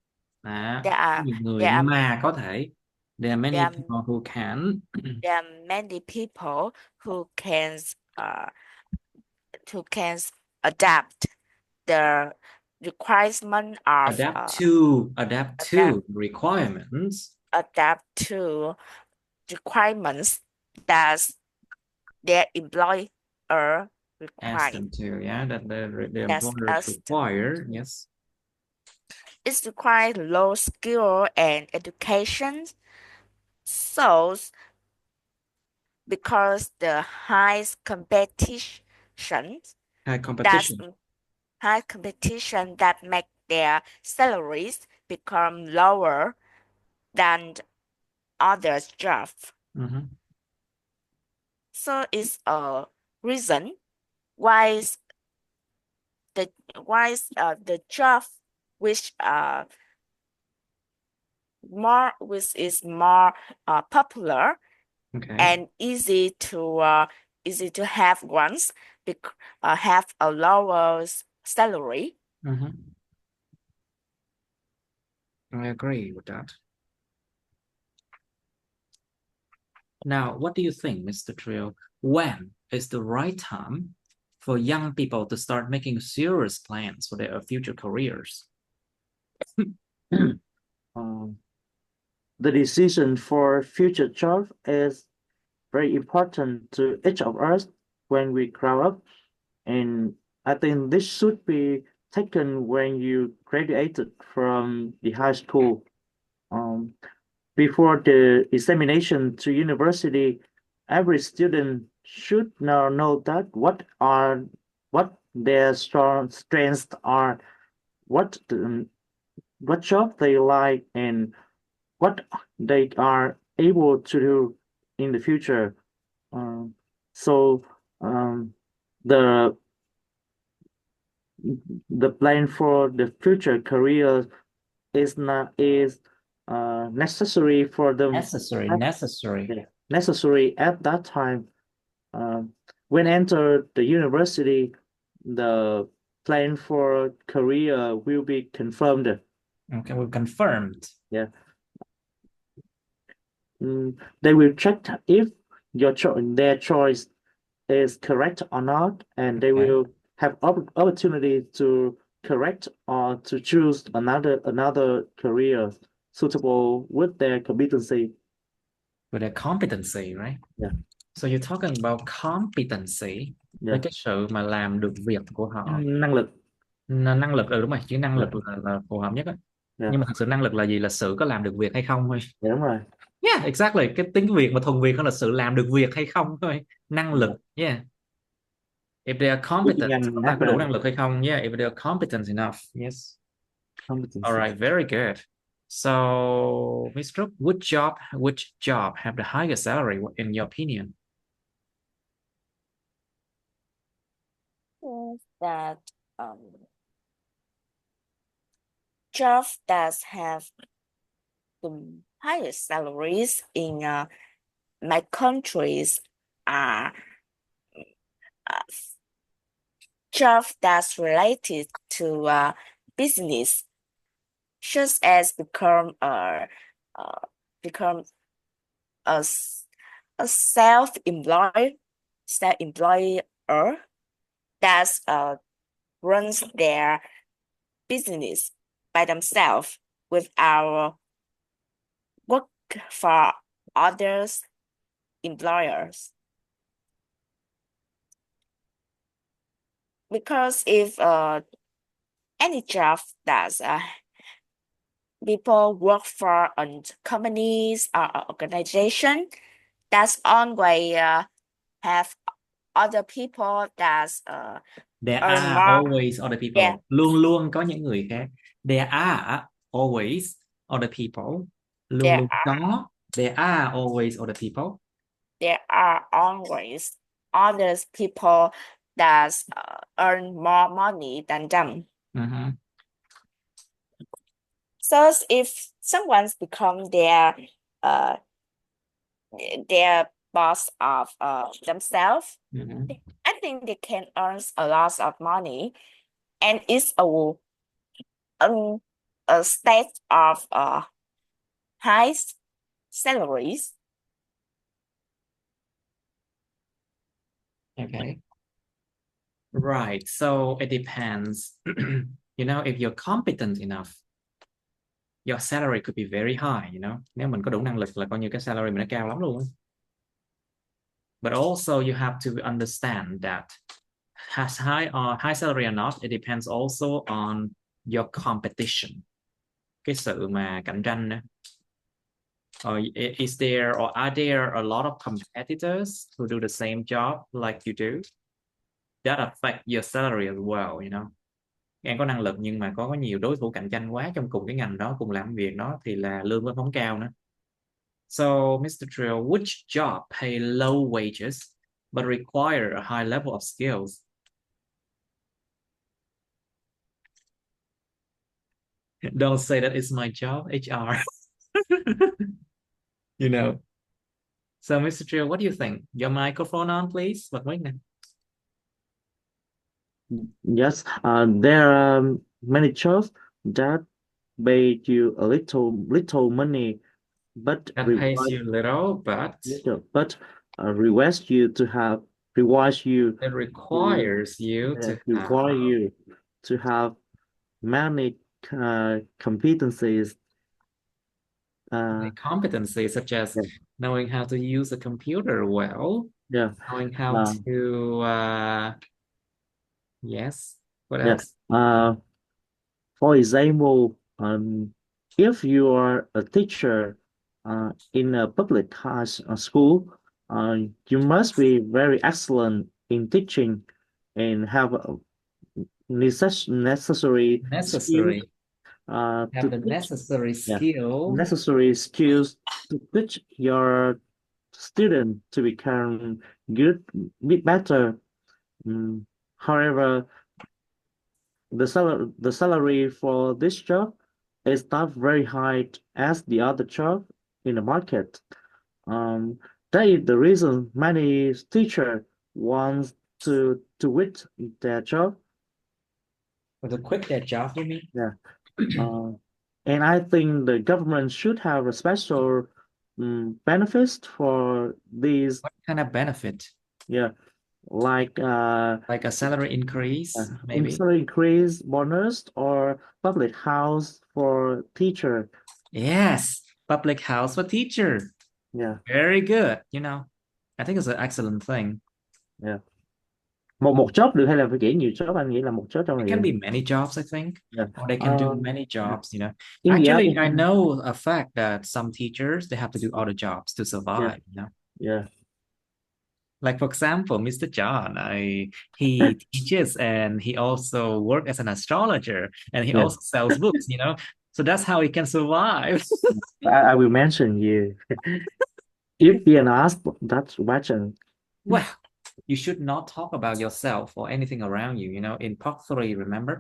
Đó. There Có are nhiều người there are mà có thể. There are many there are people who can there are many people uh who can adapt the requirement of adapt adapt to requirements adapt to requirements that their employer ask require. them to, yeah, that the That's employers us. require. Yes. It requires low skill and education. So because the highest competition High that's competition. high competition that make their salaries become lower than others' jobs. Mhm. So it's a reason why the job which is more popular Okay. and easy to have ones have a lower salary. I agree with that. Now, what do you think, Mr. Trio? When is the right time for young people to start making serious plans for their future careers? The decision for future job is very important to each of us when we grow up, and I think this should be taken when you graduated from the high school. Um, Before the examination to university, every student should now know that what their strong strengths are, what what job they like, and what they are able to do in the future. Um, so um, the the plan for the future career is necessary for them. Necessary. Yeah, necessary at that time. Um, when enter the university, the plan for career will be confirmed. Okay, we've confirmed. Yeah. They will check if their choice is correct or not, and they Okay. will have opportunity to correct or to choose another career suitable with their competency. With their competency, right? Yeah. So you're talking about competency, với Yeah. cái sự mà làm được việc của họ. Năng lực. Năng lực, đúng rồi, chữ năng lực Yeah. là phù hợp nhất á. Yeah. Nhưng mà thật sự năng lực là gì? Là sự có làm được việc hay không thôi. Dạ, đúng rồi. Yeah, exactly. Cái tiếng Việt mà thuần Việt hơn là sự làm được việc hay không thôi. Năng lực. Yeah. If they are competent, chúng ta có đủ năng lực hay không? Yeah, if they are competent enough. Yes. All right, very good. So, Mr. Which job have the highest salary in your opinion? That jobs that have the highest salaries in my countries are jobs that's related to business, such as become a, a self-employer that runs their business by themselves without work for others employers. Because if any job that people work for companies or organization, that's always have other people that There earn are more. always other people. Yeah. Luôn luôn có những người khác. There are always other people. Luôn luôn có. There are always other people. There are always other people that earn more money than them. So if someone's become their boss of themselves, I think they can earn a lot of money, and it's a state of high salaries. Okay. Right. So it depends. You know, if you're competent enough, your salary could be very high, you know. Nếu mình có đủ năng lực là coi như cái salary mình nó cao lắm luôn. But also you have to understand that has high salary or not, it depends also on your competition. Cái sự mà cạnh tranh nữa. Is there or are there a lot of competitors who do the same job like you do? That affect your salary as well, you know. Em có năng lực nhưng mà có nhiều đối thủ cạnh tranh quá trong cùng cái ngành đó, cùng làm việc đó thì là lương vẫn không cao nữa. So, Mr. Trill, which job pay low wages but require a high level of skills? Don't say that it's my job, HR. You know. So, Mr. Trio, what do you think? Your microphone on, please. Bật mic nè. Yes, there are many jobs that pay you a little money, but That pays you little, but request you to have requires you it to requires you to have require you to have many competencies. competencies such as Yeah, knowing how to use a computer well, yeah, knowing how to, yes, what yeah. else? For example, if you are a teacher in a public school, you must be very excellent in teaching and have a necessary skills Necessary. to Have the teach. necessary Yeah, skill. necessary skills to teach your student to become good, bit better. Mm, However, the salary for this job is not very high as the other job in the market. Um, that is the reason many teacher wants to quit their job. Or to quit that job, you mean? Yeah. Uh, and I think the government should have a special benefits for these. What kind of benefit? Yeah, like Like a salary increase, maybe? salary increase, bonus, or public house for teacher. Yes, public house for teacher. Yeah, Very good. I think it's an excellent thing. yeah. Một job được hay là phải kể nhiều job, anh nghĩ là một job trong It này can được. be many jobs, I think, Yeah. or they can do many jobs. In the Actually, I end, know a fact that some teachers, they have to do other jobs to yeah, survive. yeah, Like, for example, Mr. John, he teaches and he also works as an astrologer and he yeah. also sells books. So that's how he can survive. I will mention you if you ask that question. Well, you should not talk about yourself or anything around you, in part 3, remember?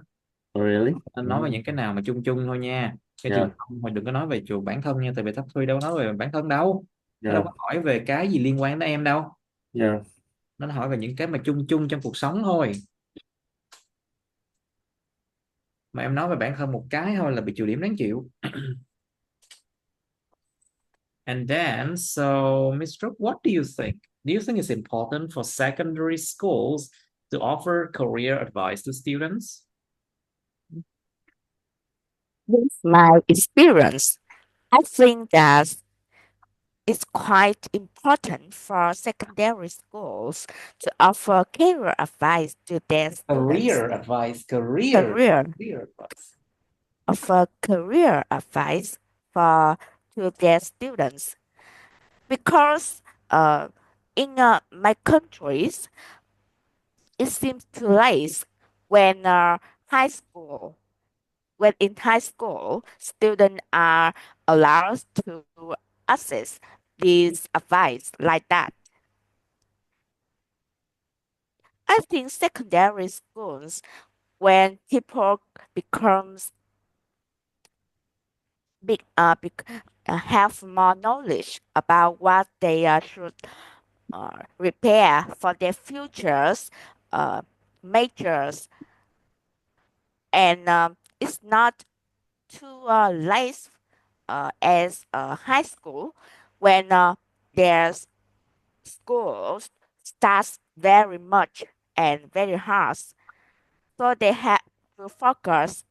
Really? Anh nói về những cái nào mà chung chung thôi nha. Cái Yeah, trường không mà đừng có nói về trường bản thân nha, tại vì thấp Three đâu nói về bản thân đâu. Nó đâu yeah, có hỏi về cái gì liên quan đến em đâu. yeah. Nó hỏi về những cái mà chung chung trong cuộc sống thôi. Mà em nói về bản thân một cái thôi là bị trừ điểm đáng chịu. And then, so Mr. What do you think? Do you think it's important for secondary schools to offer career advice to students? With my experience, I think that it's quite important for secondary schools to offer career advice to their students. Career advice, career advice. Offer career advice to their students because in my countries it seems too late when high school when in high school students are allowed to access this advice like that. I think secondary schools when people becomes have more knowledge about what they should prepare for their futures majors, and it's not too late as high school when their schools starts very much and very hard, so they have to focus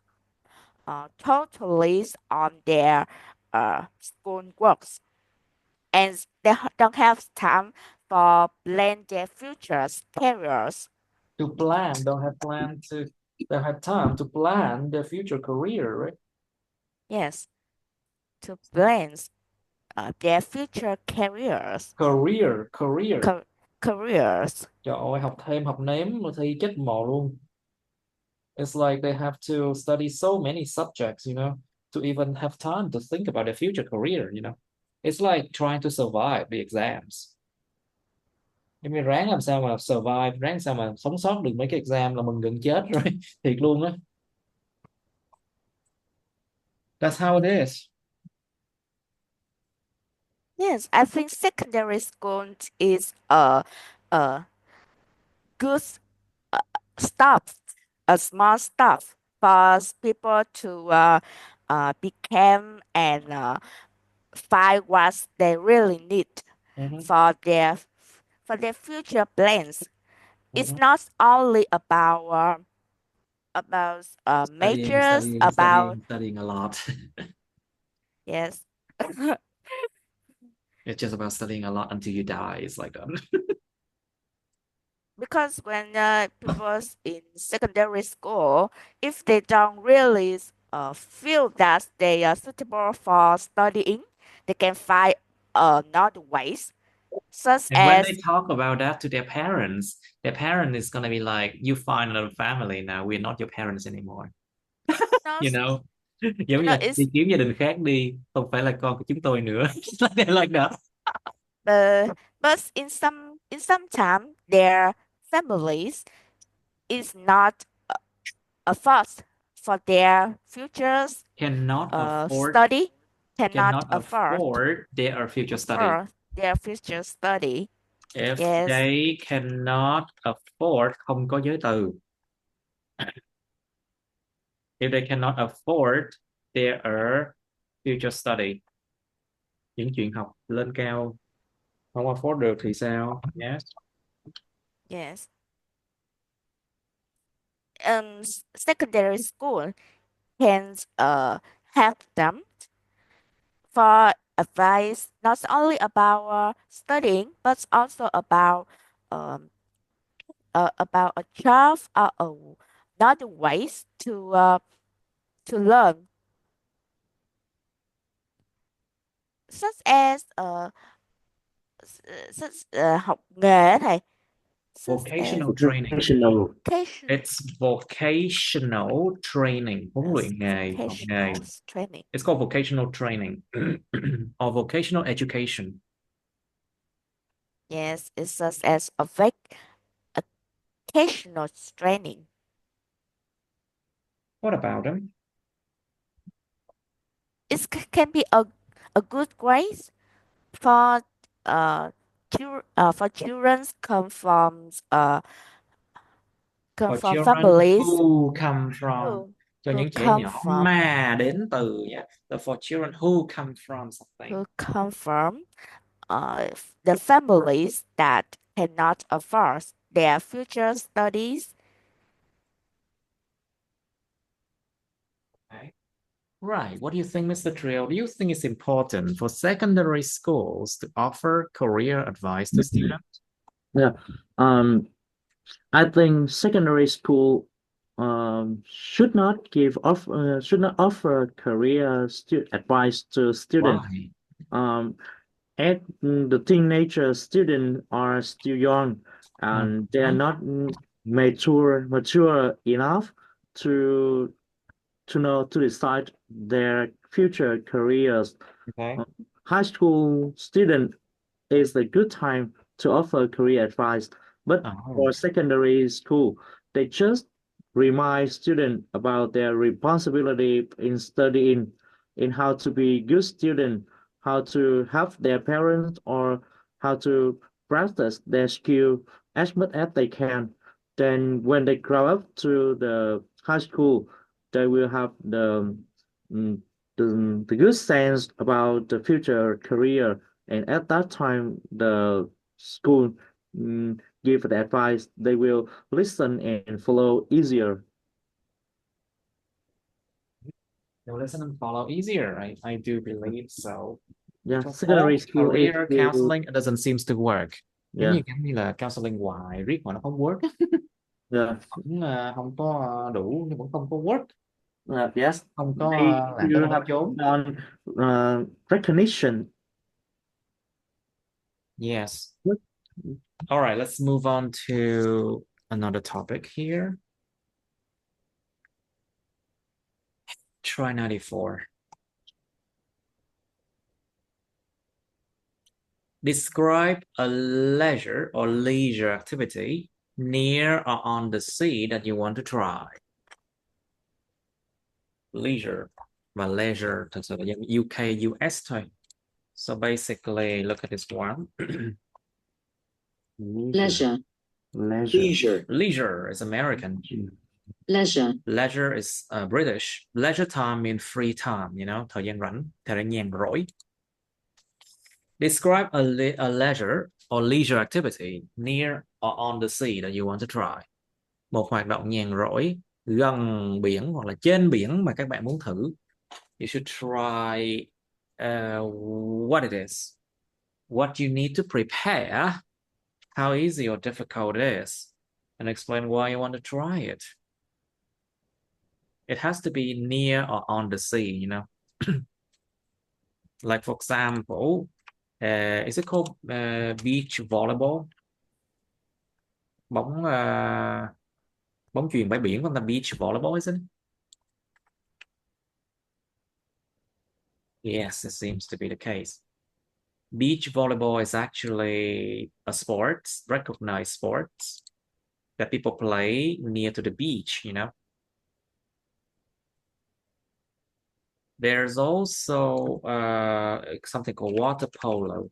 totally on their school works, and they don't have time for plan their futures careers. To plan, don't have time to plan their future career, right? Yes, to plan their future careers. Career. Careers. Trời ơi, học thêm học nếm mà thi chết mồ luôn. It's like they have to study so many subjects, to even have time to think about their future career. It's like trying to survive the exams. Em mới ráng làm sao mà survive, ráng sao mà sống sót được mấy cái exam là mình gần chết rồi. Thiệt luôn á. That's how it is. Yes, I think secondary school is a good uh, stuff, a small stuff for people to become and find what they really need Mhm, for their future plans. It's mhm. not only about Studying, majors studying, about studying, studying a lot. yes. It's just about studying a lot until you die. It's like that. Because when people's in secondary school, if they don't really feel that they are suitable for studying, they can find another ways, such And when they as talk about that to their parent is gonna be like, "You find another family now. We're not your parents anymore." no, You know, giống như là it's đi kiếm gia đình khác đi, không phải là con của chúng tôi nữa. Like that. but in some time their families is not a force for their futures Cannot afford, study, cannot cannot afford their future study. afford their future study. If Yes, they cannot afford, không có giới từ. If they cannot afford their future study, những chuyện học lên cao không afford được thì sao? Yes. yes. Secondary school can help them for advice not only about studying but also um, about a job or another ways to learn, such as học nghề á thầy, such as Vocational training. Vocational. vocation It's vocational training, huấn luyện nghề, học nghề. vocational training. It's called vocational training or vocational education. Yes, it's such as a vocational training. What about them? Can be a good grade for for children come For from children families who come from, who cho who những trẻ come nhỏ from mà đến từ, yeah. So for children who come from something. who come from the families that cannot afford their future studies. Okay. Right. What do you think, Mr. Trill? Do you think it's important for secondary schools to offer career advice to students? Yeah. Um, I think secondary school should not offer career stu advice to students. Why? Um, the teenager students are still young and they are Mhm. not mature enough to to decide their future careers. Okay. Uh, High school student is a good time to offer career advice, but Oh, for secondary school, they just remind students about their responsibility in studying, in how to be good student, how to help their parents, or how to practice their skill as much as they can. Then when they grow up to the high school, they will have mm, the good sense about the future career, and at that time the school give the advice, they will listen and follow easier. they'll listen and follow easier. I do believe so. Yeah, For secondary school is career still, counseling, it doesn't seem to work. yeah, Giống như là counseling hoài riết mà nó không work. yeah, Cũng không có đủ nhưng vẫn không có work. yes, Không có they làm tới will đâu tới have chốn. done recognition. Yes. All right, let's move on to another topic here. Try 94. Describe a leisure or leisure activity near or on the sea that you want to try. Leisure và leisure thật sự là dân UK, US thôi. So basically, look at this one. Leisure. Leisure. Leisure is American. Leisure. Leisure is British. Leisure time means free time, you know, thời gian rảnh, thời gian nhàn rỗi. Describe a leisure or leisure activity near or on the sea that you want to try. Một hoạt động nhàn rỗi gần biển hoặc là trên biển mà các bạn muốn thử. You should try what it is, what you need to prepare, how easy or difficult it is, and explain why you want to try it. It has to be near or on the sea, you know. Like for example, is it called beach volleyball? Bóng chuyền bãi biển, không ta, beach volleyball, isn't it? Yes, it seems to be the case. Beach volleyball is actually a sport, recognized sport that people play near to the beach, you know. There's also something called water polo.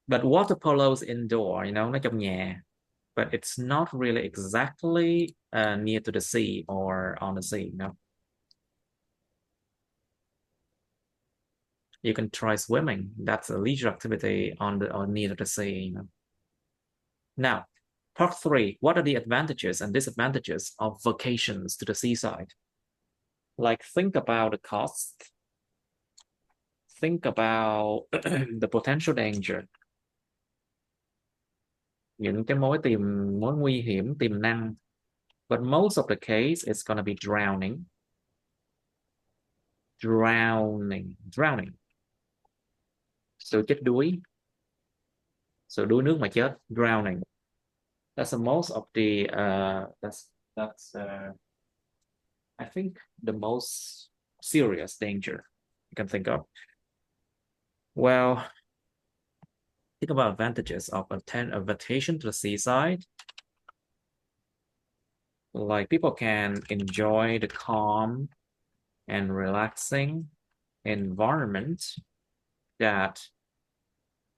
But water polo is indoor, you know, nó trong nhà. But it's not really exactly near to the sea or on the sea, you know. You can try swimming. That's a leisure activity on the or near the sea, you know. Now, part 3. What are the advantages and disadvantages of vacations to the seaside? Like, think about the cost. Think about the potential danger. Những cái mối nguy hiểm tiềm năng. But most of the case, it's gonna be drowning. Drowning. Sự chết đuối. Sự đuối nước mà chết. Drowning. That's the most of the that's I think the most serious danger you can think of. Well, think about advantages of a vacation to the seaside. Like, people can enjoy the calm and relaxing environment that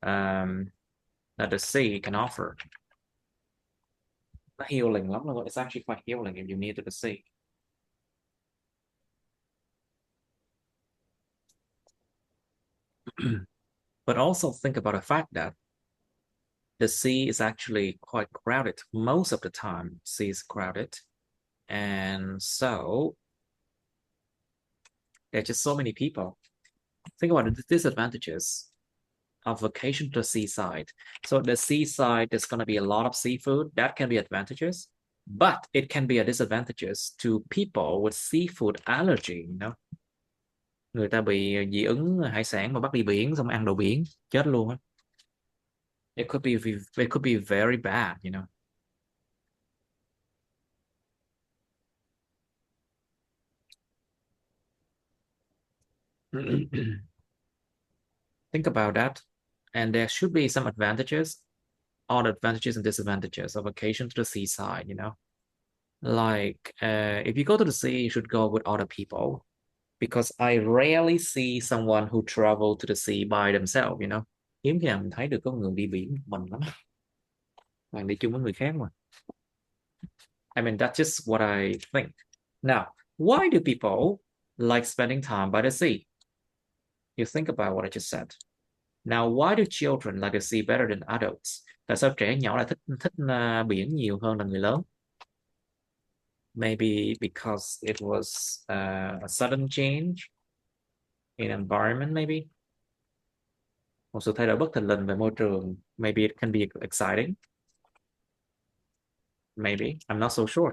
the sea can offer. Nó healing lắm luôn. It's actually quite healing if you're near to the sea. But also think about the fact that the sea is actually quite crowded. Most of the time, sea is crowded. And so there's just so many people. Think about the disadvantages of vacation to the seaside. So the seaside, there's going to be a lot of seafood. That can be advantages, but it can be a disadvantages to people with seafood allergy, you know. Người ta bị dị ứng hải sản mà bắt đi biển xong ăn đồ biển chết luôn á. It could be very bad, you know. Think about that, and there should be some advantages, all advantages and disadvantages of vacation to the seaside, you know. Like, if you go to the sea, you should go with other people, because I rarely see someone who travel to the sea by themselves, you know. Hiếm khi nào mình thấy được có người đi biển mình lắm. Bạn đi chung với người khác mà. I mean, that's just what I think. Now, why do people like spending time by the sea? You think about what I just said. Now, why do children like the sea better than adults? Tại sao trẻ nhỏ lại thích biển nhiều hơn là người lớn? Maybe because it was a sudden change in environment, maybe. Một sự thay đổi bất thình lình về môi trường. Maybe it can be exciting. Maybe. I'm not so sure.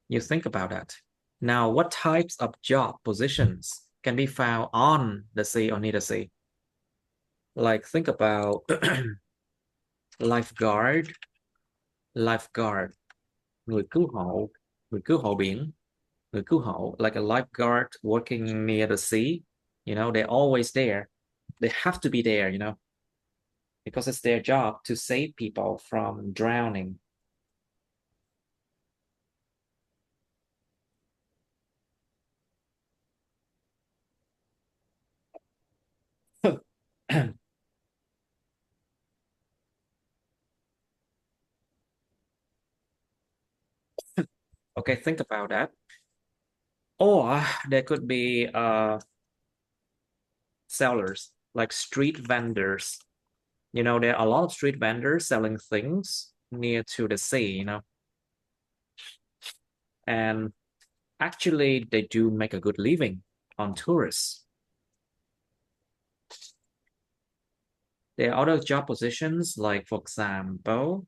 You think about that. Now, what types of job positions can be found on the sea or near the sea? Like, think about lifeguard, người cứu hộ biển, người cứu hộ, like a lifeguard working near the sea. You know, they're always there. They have to be there, you know, because it's their job to save people from drowning. Okay, think about that. Or there could be sellers, like street vendors. You know, there are a lot of street vendors selling things near to the sea, you know. And actually, they do make a good living on tourists. There are other job positions, like, for example,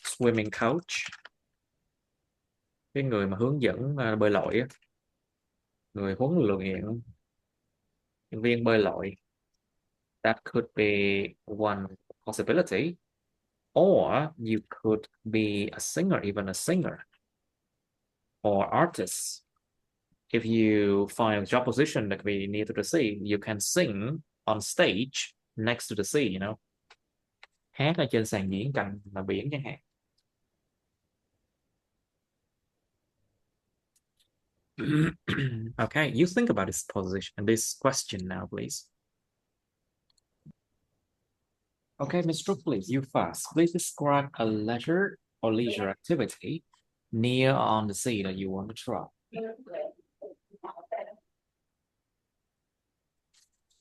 swimming coach, cái người mà hướng dẫn bơi lội á, người huấn luyện viên bơi lội. That could be one possibility. Or you could be a singer, even a singer or artist. If you find a job position that be near to the sea, you can sing on stage next to the sea, you know. Hát ở trên sàn diễn cạnh là biển chẳng hạn. Okay, you think about this position, this question now, please. Okay, Ms. Trúc, please, you first. Please describe a leisure or leisure activity near on the sea that you want to try.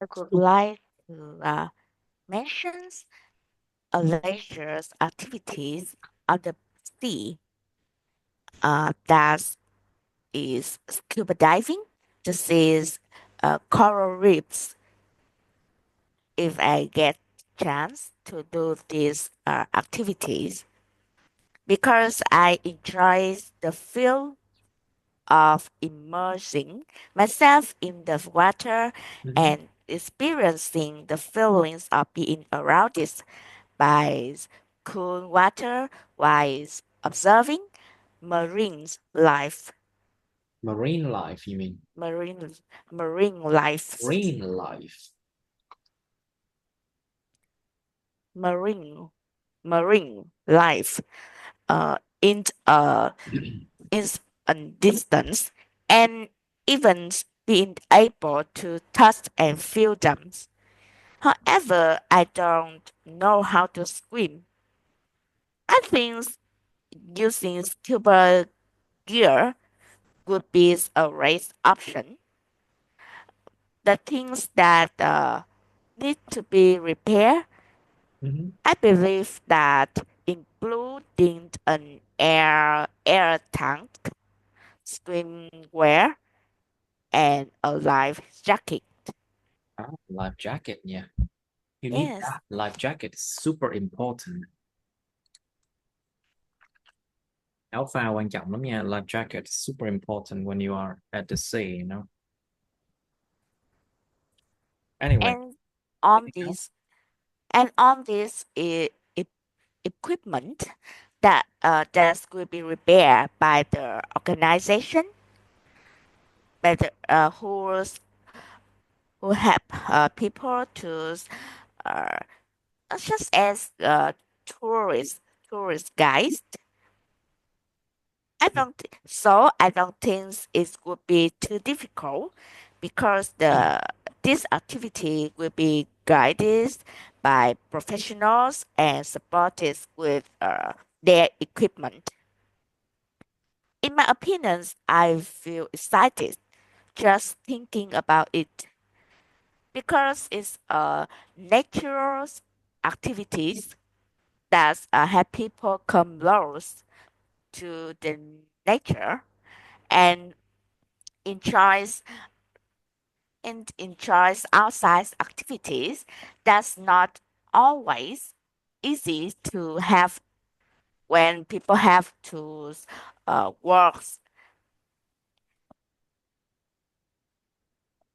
I would like to mention a leisure activities on the sea. That is scuba diving. This is coral reefs. If I get chance to do these activities, because I enjoy the feel of immersing myself in the water and experiencing the feelings of being around it by cool water while observing marine life. Marine life, you mean? Marine life. Marine life. Marine life. In a distance, and even being able to touch and feel them. However, I don't know how to swim. I think using scuba gear would be a race option. The things that need to be repaired, I believe that including an air tank, swimwear, and a life jacket. Life jacket, yeah. You need Yes. that. Life jacket is super important. Áo phao quan trọng lắm nha. Life jacket is super important when you are at the sea, you know. Anyway. And on this equipment that will be repaired by the organization, by the who help people to uh, just as tourist guides. I don't think it would be too difficult because this activity will be guided by professionals and supported with their equipment. In my opinion, I feel excited just thinking about it because it's natural activities that have people come close to the nature and enjoys outside activities that's not always easy to have when people have to work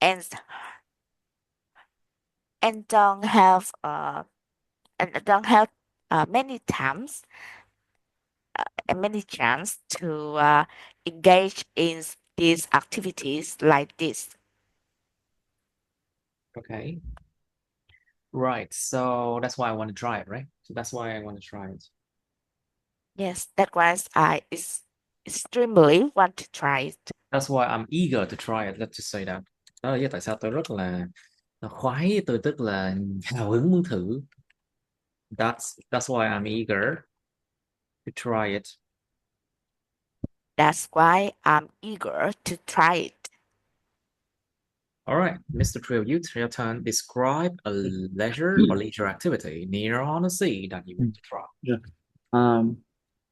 and and don't have many times and many chance to engage in these activities like this. Okay. Right. So that's why I want to try it, right? So that's why I want to try it. Yes, that was I extremely want to try it. That's why I'm eager to try it. Let's just say that. Đó là lý do tại sao tôi rất là Khoái tôi tức là hào hứng muốn thử. That's why I'm eager to try it. That's why I'm eager to try it. All right, Mr. Trill, your turn. Describe a leisure or leisure activity near on the sea that you want to try. Yeah. Um,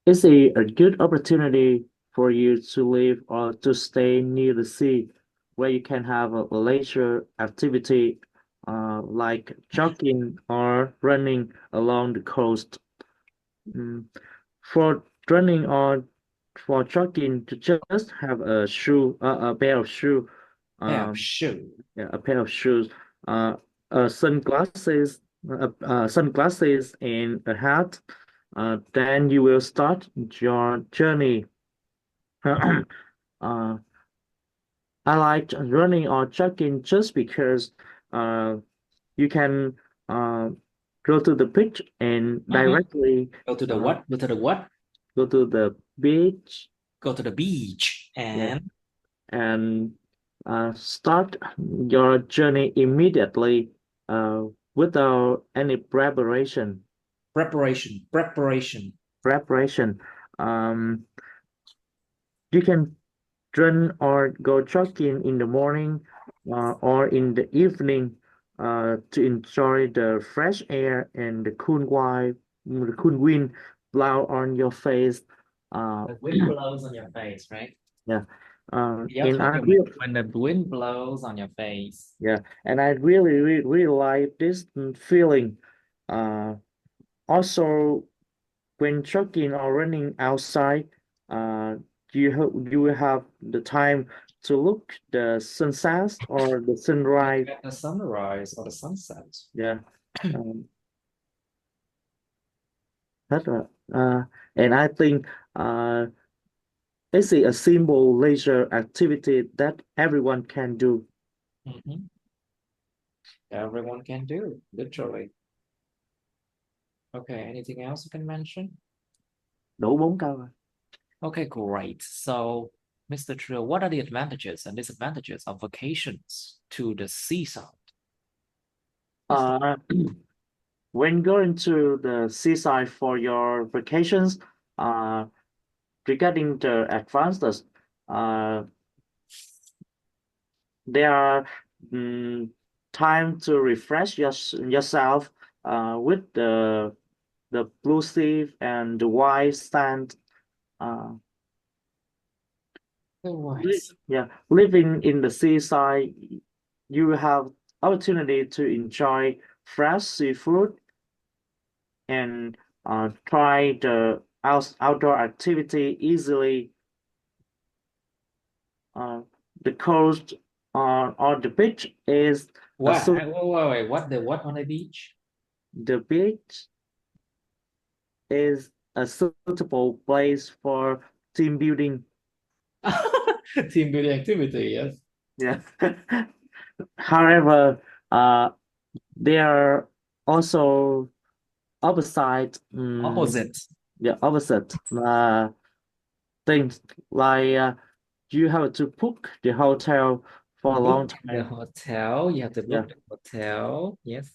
it's a good opportunity for you to live or to stay near the sea where you can have a leisure activity like jogging or running along the coast. Mm, For running or for jogging, to just have a pair of shoe, Yeah, um, shoot. yeah, a pair of shoes, uh, sunglasses and a hat. Then you will start your journey. Uh, I like running or jogging just because uh, you can uh, go to the beach and Mhm. directly Go to the uh, what? Go to the what? go to the beach. Go to the beach Yeah, and and start your journey immediately uh, without any preparation. Preparation. Um, you can run or go jogging in the morning or in the evening to enjoy the fresh air and the cool wind blow on your face. Uh, The wind blows on your face, right? yeah. Giáo And thức I cho mình. really, When the wind blows on your face. yeah, and I really like this feeling. Uh, Also, when jogging or running outside, uh, you will have the time to look the sunset or the Look sunrise. at the sunrise or the sunset. Yeah, um, that's right. And I think it's a simple leisure activity that everyone can do. Mhm. Everyone can do, literally. Okay, anything else you can mention? Đủ 4 câu rồi. Okay, great. So, Mr. Trill, what are the advantages and disadvantages of vacations to the seaside? Uh, when going to the seaside for your vacations, uh, regarding the advances, uh, there are time to refresh yourself with the blue sea and the white sand. Uh, Otherwise, living in the seaside, you have opportunity to enjoy fresh seafood and try the outdoor activity easily. Uh, the coast or the beach is a what? Wait, what on the beach? the beach is a suitable place for team building. Team building activity, yes. Yeah. However, there are also opposite, Opposite. opposite things like you have to book the hotel for a long Book the time. hotel. You have to Yeah. book the hotel. Yes.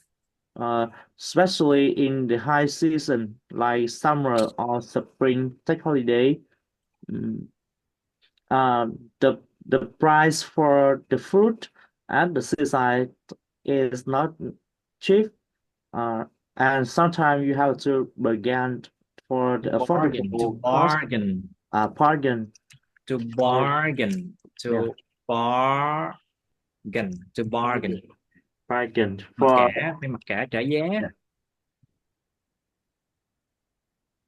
Uh, Especially in the high season like summer or spring take holiday. Mm, the price for the food at the seaside is not cheap, uh, and sometimes you have to bargain for the To affordable cost. bargain, Bargain. to For bargain, yeah, to bargain, to bargain. bargain Mặc for cả, phải mặc cả trả giá. yeah,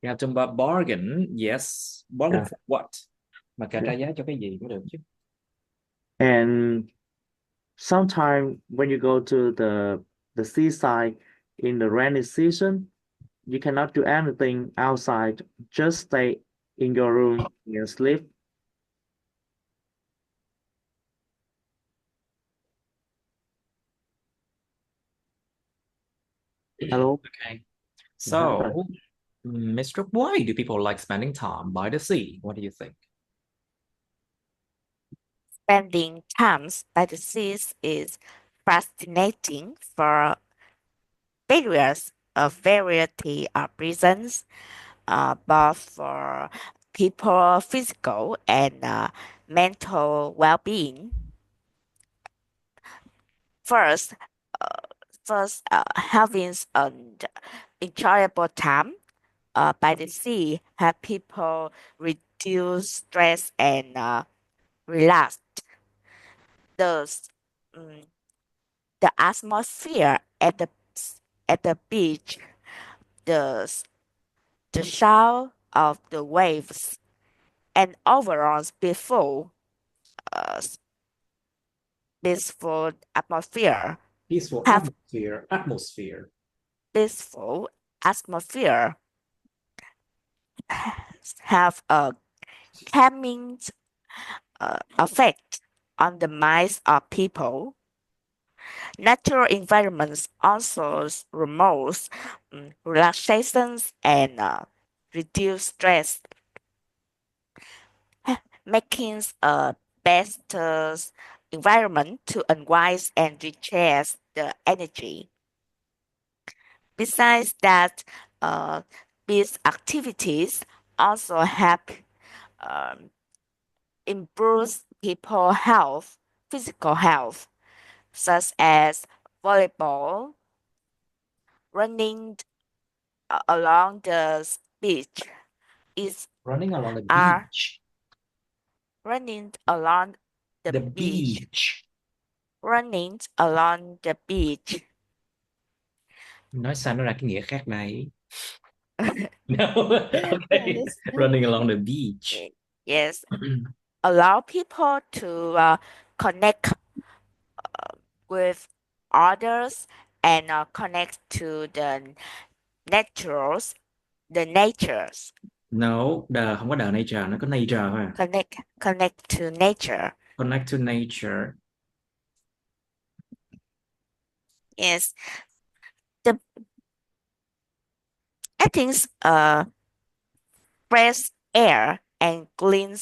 You have to bargain, yes. Bargain yeah. for what? Mặc cả trả Yeah. giá cho cái gì cũng được chứ. And sometimes when you go to the seaside in the rainy season, you cannot do anything outside. Just stay in your room and sleep. Hello. Okay. Hết rồi. So, Mr. Why do people like spending time by the sea? What do you think? Spending times by the seas is fascinating for a variety of reasons, both for people physical and mental well-being. First, uh, having an enjoyable time by the sea help people reduce stress and relax. Thus, mm, the atmosphere at the beach, the the sound of the waves, and overall uh, peaceful atmosphere Peaceful have atmosphere. peaceful atmosphere have a calming effect on the minds of people. Natural environments also promote relaxations and reduce stress, making a best environment to unwind and recharge the energy. Besides that, uh, these activities also help um, improve people health, physical health, such as volleyball, running along the beach is Running along the are beach. running along the The beach, beach. running along the beach. Nói sao nó ra cái nghĩa khác đây? No. Okay. Yes. Running along the beach. Yes, allow people to connect with others and connect to naturals, the natures, No, không có the nature, nó có nature thôi à. connect to nature. Connect to nature. Yes, the I think fresh air and clean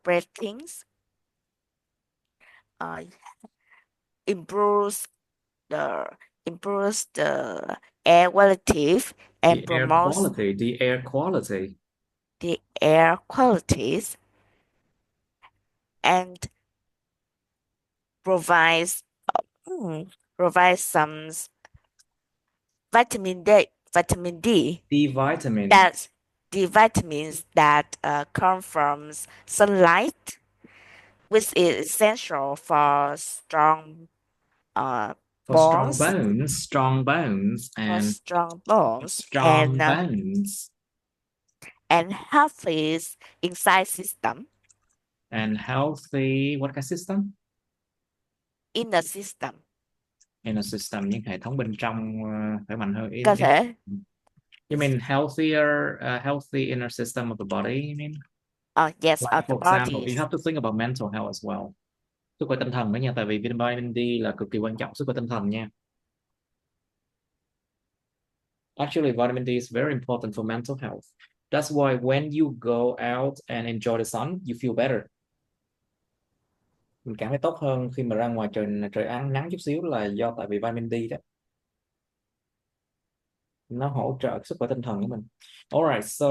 breathings uh, improves the improves the air quality and promotes The air quality. the air qualities and provides provides some vitamin D The vitamin. that's the vitamins that come from sunlight, which is essential for For strong bones, bones, strong bones, for and strong bones strong bones. and healthy inside system, And healthy, what kind of system? inner system. Inner system, những hệ thống bên trong khỏe mạnh hơn. Cơ thể. You mean healthier, healthy inner system of the body, you mean? Yes, Like, of the for example, bodies. you have to think about mental health as well. Sức khỏe tinh thần đó nha, tại vì vitamin D là cực kỳ quan trọng sức khỏe tinh thần nha. Actually, vitamin D is very important for mental health. That's why when you go out and enjoy the sun, you feel better. Mình cảm thấy tốt hơn khi mà ra ngoài trời ăn nắng chút xíu là do tại vì vitamin D đó. Nó hỗ trợ sức khỏe tinh thần của mình. Alright, so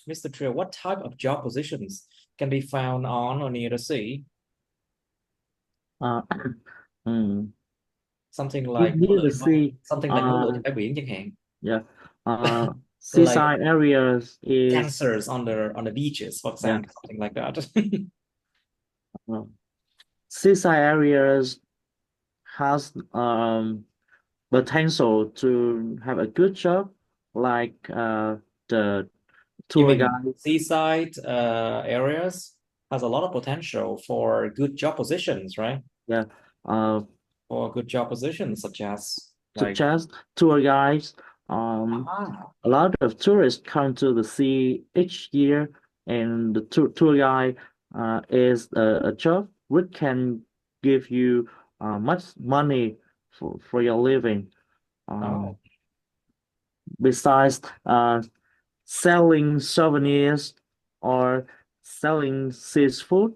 Mr. Trill, what type of job positions can be found on or near the sea? Something like near the sea, something like núi lửa trên bãi biển chẳng hạn. yeah. Seaside areas is dancers on the beaches, for example, something like that. Seaside areas has potential to have a good job, like the tour guide. Seaside areas has a lot of potential for good job positions, right? Yeah. For good job positions such as tour guides. A lot of tourists come to the sea each year, and the tour guide is a job which can give you much money for your living. Besides selling souvenirs or selling seafood,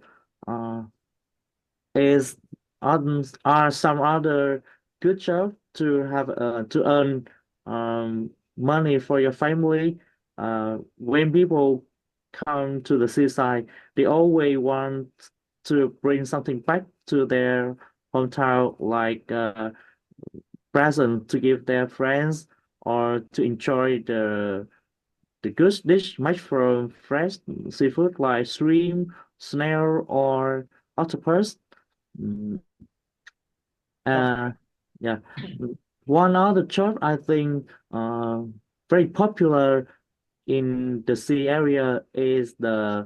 is are some other good job to have to earn money for your family. When people come to the seaside, they always want to bring something back to their hometown, like present to give their friends or to enjoy the good dish made from fresh seafood like shrimp, snail, or octopus. Mm, Okay. yeah. One other job I think very popular in the sea area is uh,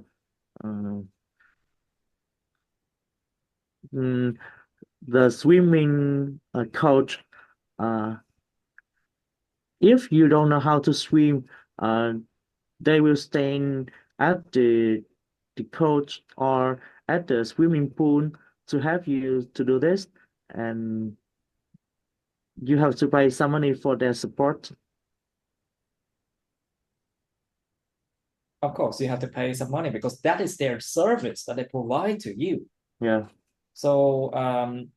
mm, the swimming coach. Uh, if you don't know how to swim, uh, they will stand at the coach or at the swimming pool to help you to do this, and you have to pay some money for their support. Of course, you have to pay some money because that is their service that they provide to you. Yeah. So,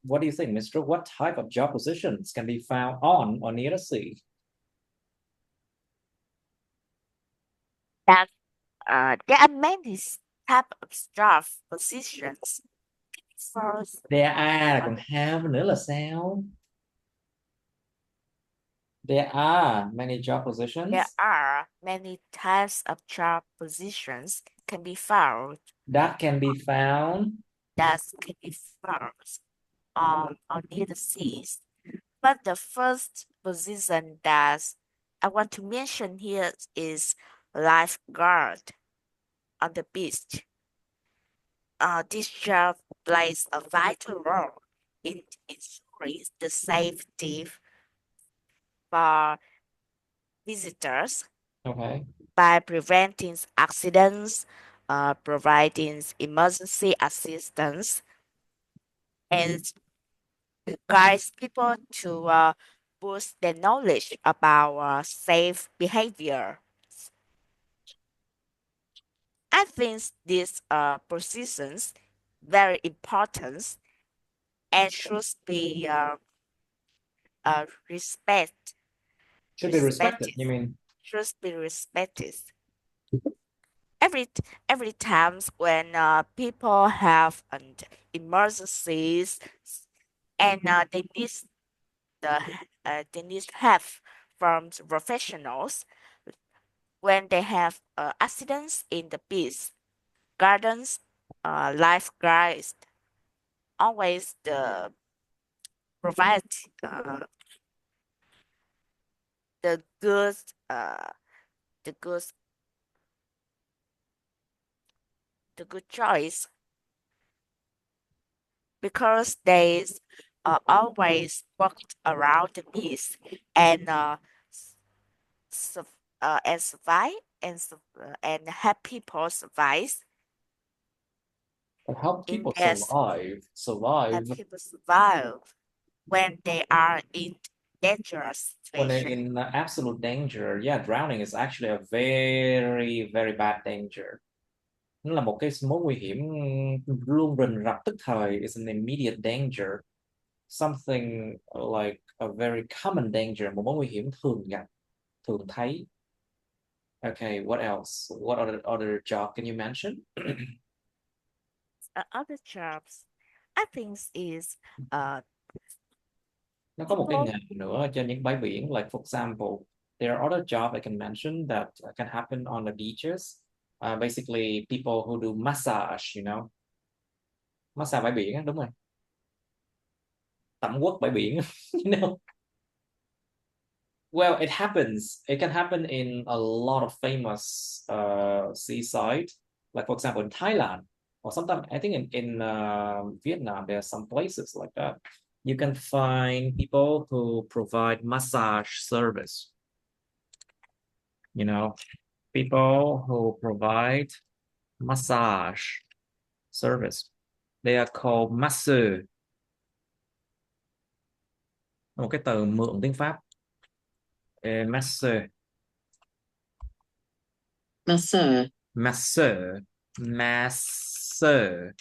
what do you think, Mr.? What type of job positions can be found on or near the sea? That there are many type of job positions. First, There are, còn have nữa là sao? There are many job there positions are many types of job positions can be found that can be found. that can be found on near the seas. But the first position that I want to mention here is lifeguard on the beach. This job plays a vital role in ensuring the safety for visitors Okay. by preventing accidents, providing emergency assistance, and guides people to boost their knowledge about safe behavior. I think these positions very important and respect Should be respected. respected You mean? should be respected. Every every times when people have an emergencies and the they need help from the professionals when they have accidents in the beach gardens, lifeguards always provide uh, the good uh, the good the good choice because they always walked around the beach and and survive and help people survive But help in people their survive help people survive when they are in dangerous when they're situation. in absolute danger. Yeah, drowning is actually a very, very bad danger. Nó là một cái mối nguy hiểm luôn rình rập tức thời. It's an immediate danger. Something like a very common danger, một mối nguy hiểm thường gặp, thường thấy. Okay, what else? What other job can you mention? Other jobs, I think is uh Nó có một cái people nghề nữa trên những bãi biển. Like for example, there are other jobs I can mention that can happen on the beaches. Basically, people who do massage, massage bãi biển á, đúng rồi. Tẩm quất bãi biển, you know. Well, it happens. It can happen in a lot of famous seaside, like for example in Thailand, or sometimes I think in Vietnam there are some places like that. You can find people who provide massage service. People who provide massage service. They are called masseur. Một cái từ mượn tiếng Pháp. Masseur. Masseur. Masseur. Masseur.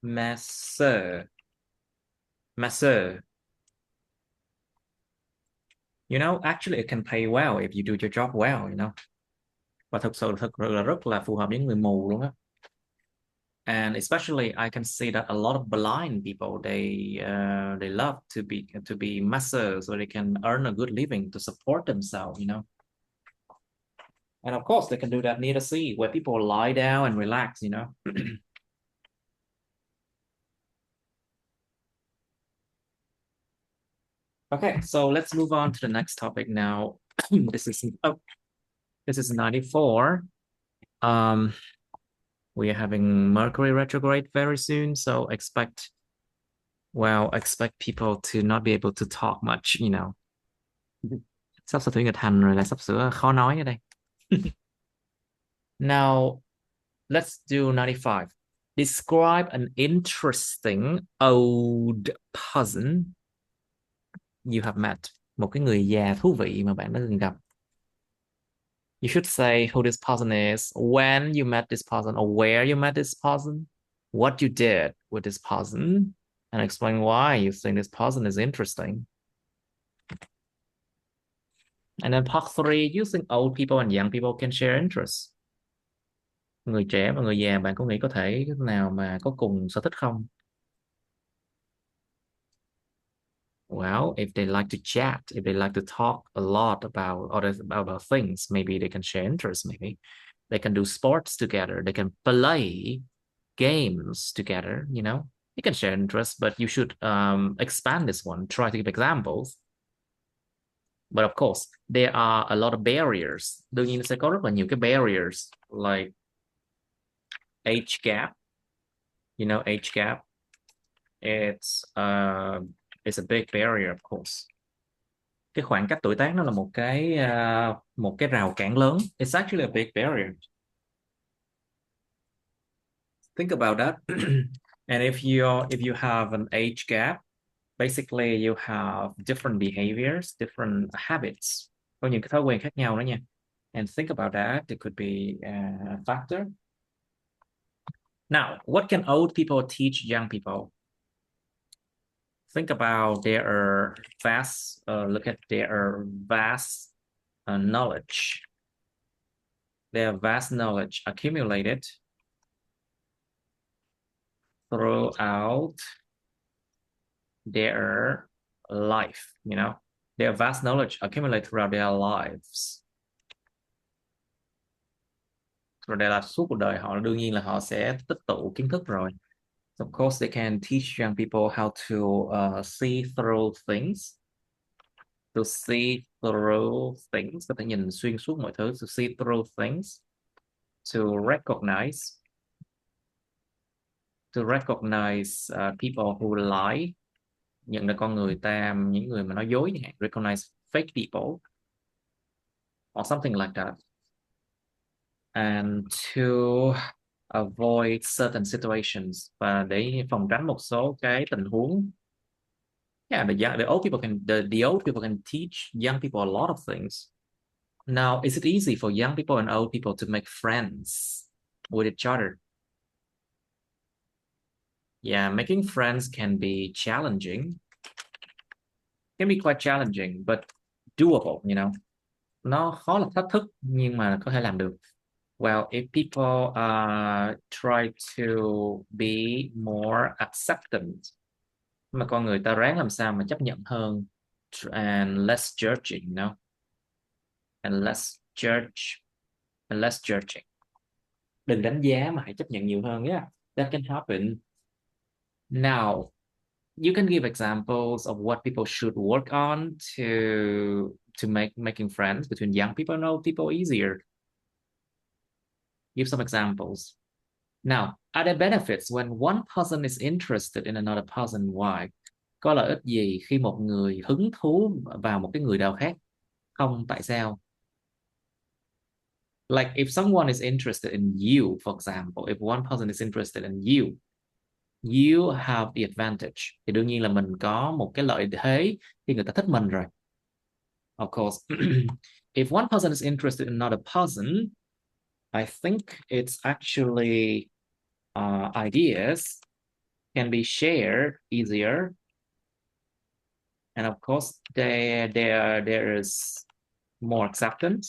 Masseur. Masseur. You know, actually it can pay well if you do your job well, you know. Và thực sự là rất là phù hợp với người mù luôn á. And especially I can see that a lot of blind people they love to be masseurs so they can earn a good living to support themselves, you know. And of course they can do that near the sea where people lie down and relax, you know. Okay, so let's move on to the next topic now. This is 94. We are having Mercury retrograde very soon, so expect people to not be able to talk much, you know. Sắp sửa thủy nghịch hành rồi là sắp sửa khó nói ở đây. Now, let's do 95. Describe an interesting old person you have met. Một cái người già thú vị mà bạn đã từng gặp. You should say who this person is, when you met this person, or where you met this person, what you did with this person, and explain why you think this person is interesting. And then part 3, you think old people and young people can share interests. Người trẻ và người già bạn có nghĩ có thể nào mà có cùng sở thích không? Well, if they like to chat, if they like to talk a lot about things, maybe they can share interests. Maybe they can do sports together. They can play games together. You know, you can share interests, but you should expand this one. Try to give examples. But of course, there are a lot of barriers. Đương nhiên sẽ có rất là nhiều cái barriers, like age gap. You know, age gap. It's a big barrier, of course. Cái khoảng cách tuổi tác nó là một cái rào cản lớn. It's actually a big barrier. Think about that. And if you have an age gap, basically you have different behaviors, different habits. Có những cái thói quen khác nhau đó nha. And think about that. It could be a factor. Now, what can old people teach young people? Think about their vast, look at their vast knowledge. Their vast knowledge accumulated throughout their life, you know, their vast knowledge accumulated throughout their lives. Rồi đây là suốt cuộc đời họ, đương nhiên là họ sẽ tích tụ kiến thức rồi. So of course they can teach young people how to see through things. To see through things, có thể nhìn xuyên suốt mọi thứ. To see through things. To recognize people who lie, nhận ra con người ta, những người mà nói dối, recognize fake people or something like that, and to avoid certain situations, và để phòng tránh một số cái tình huống. Yeah, the old people can teach young people a lot of things. Now, is it easy for young people and old people to make friends with each other? Yeah, making friends can be challenging. Can be quite challenging, but doable, you know. Nó khó là thách thức nhưng mà có thể làm được. Well, if people try to be more acceptant, mà con người ta ráng làm sao mà chấp nhận hơn, and less judging, you know, and less judging. Đừng đánh giá mà hãy chấp nhận nhiều hơn. Yeah, that can happen. Now, you can give examples of what people should work on to making friends between young people and old people easier. Give some examples. Now, are there benefits when one person is interested in another person? Why? Có lợi ích gì khi một người hứng thú vào một cái người nào khác? Không, tại sao? Like if someone is interested in you, for example, if one person is interested in you, you have the advantage. Thì đương nhiên là mình có một cái lợi thế khi người ta thích mình rồi. Of course, if one person is interested in another person, I think it's actually ideas can be shared easier And of course, there is more acceptance.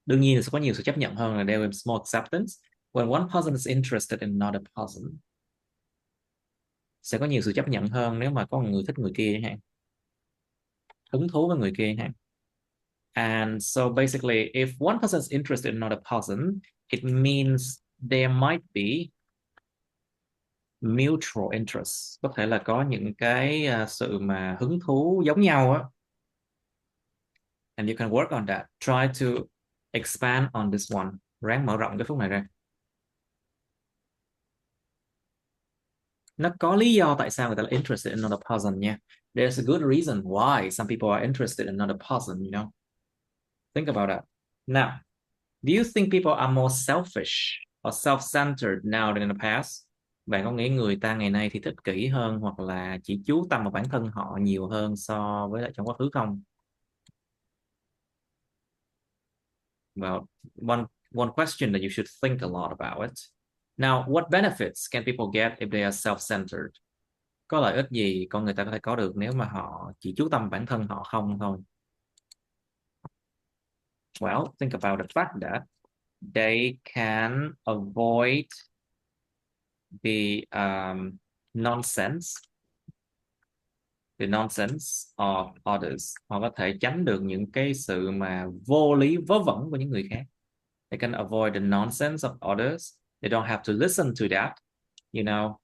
Đương nhiên là sẽ có nhiều sự chấp nhận hơn, là there is more acceptance. When one person is interested in another person, sẽ có nhiều sự chấp nhận hơn nếu mà có một người thích người kia chẳng hạn, hứng thú với người kia chẳng hạn. And so basically, if one person is interested in another person, it means there might be mutual interest. Có thể là có những cái sự mà hứng thú giống nhau á. And you can work on that. Try to expand on this one. Ráng mở rộng cái phút này ra. Nó có lý do tại sao người ta là interested in another person nha. There's a good reason why some people are interested in another person, you know. Think about that. Now, do you think people are more selfish or self-centered now than in the past? Bạn có nghĩ người ta ngày nay thì ích kỷ hơn hoặc là chỉ chú tâm vào bản thân họ nhiều hơn so với lại trong quá khứ không? Well, one question that you should think a lot about it. Now, what benefits can people get if they are self-centered? Có lợi ích gì con người ta có thể có được nếu mà họ chỉ chú tâm bản thân họ không thôi? Well, think about the fact that they can avoid the nonsense of others. Họ có thể tránh được những cái sự mà vô lý vớ vẩn của những người khác. They can avoid the nonsense of others. They don't have to listen to that, you know.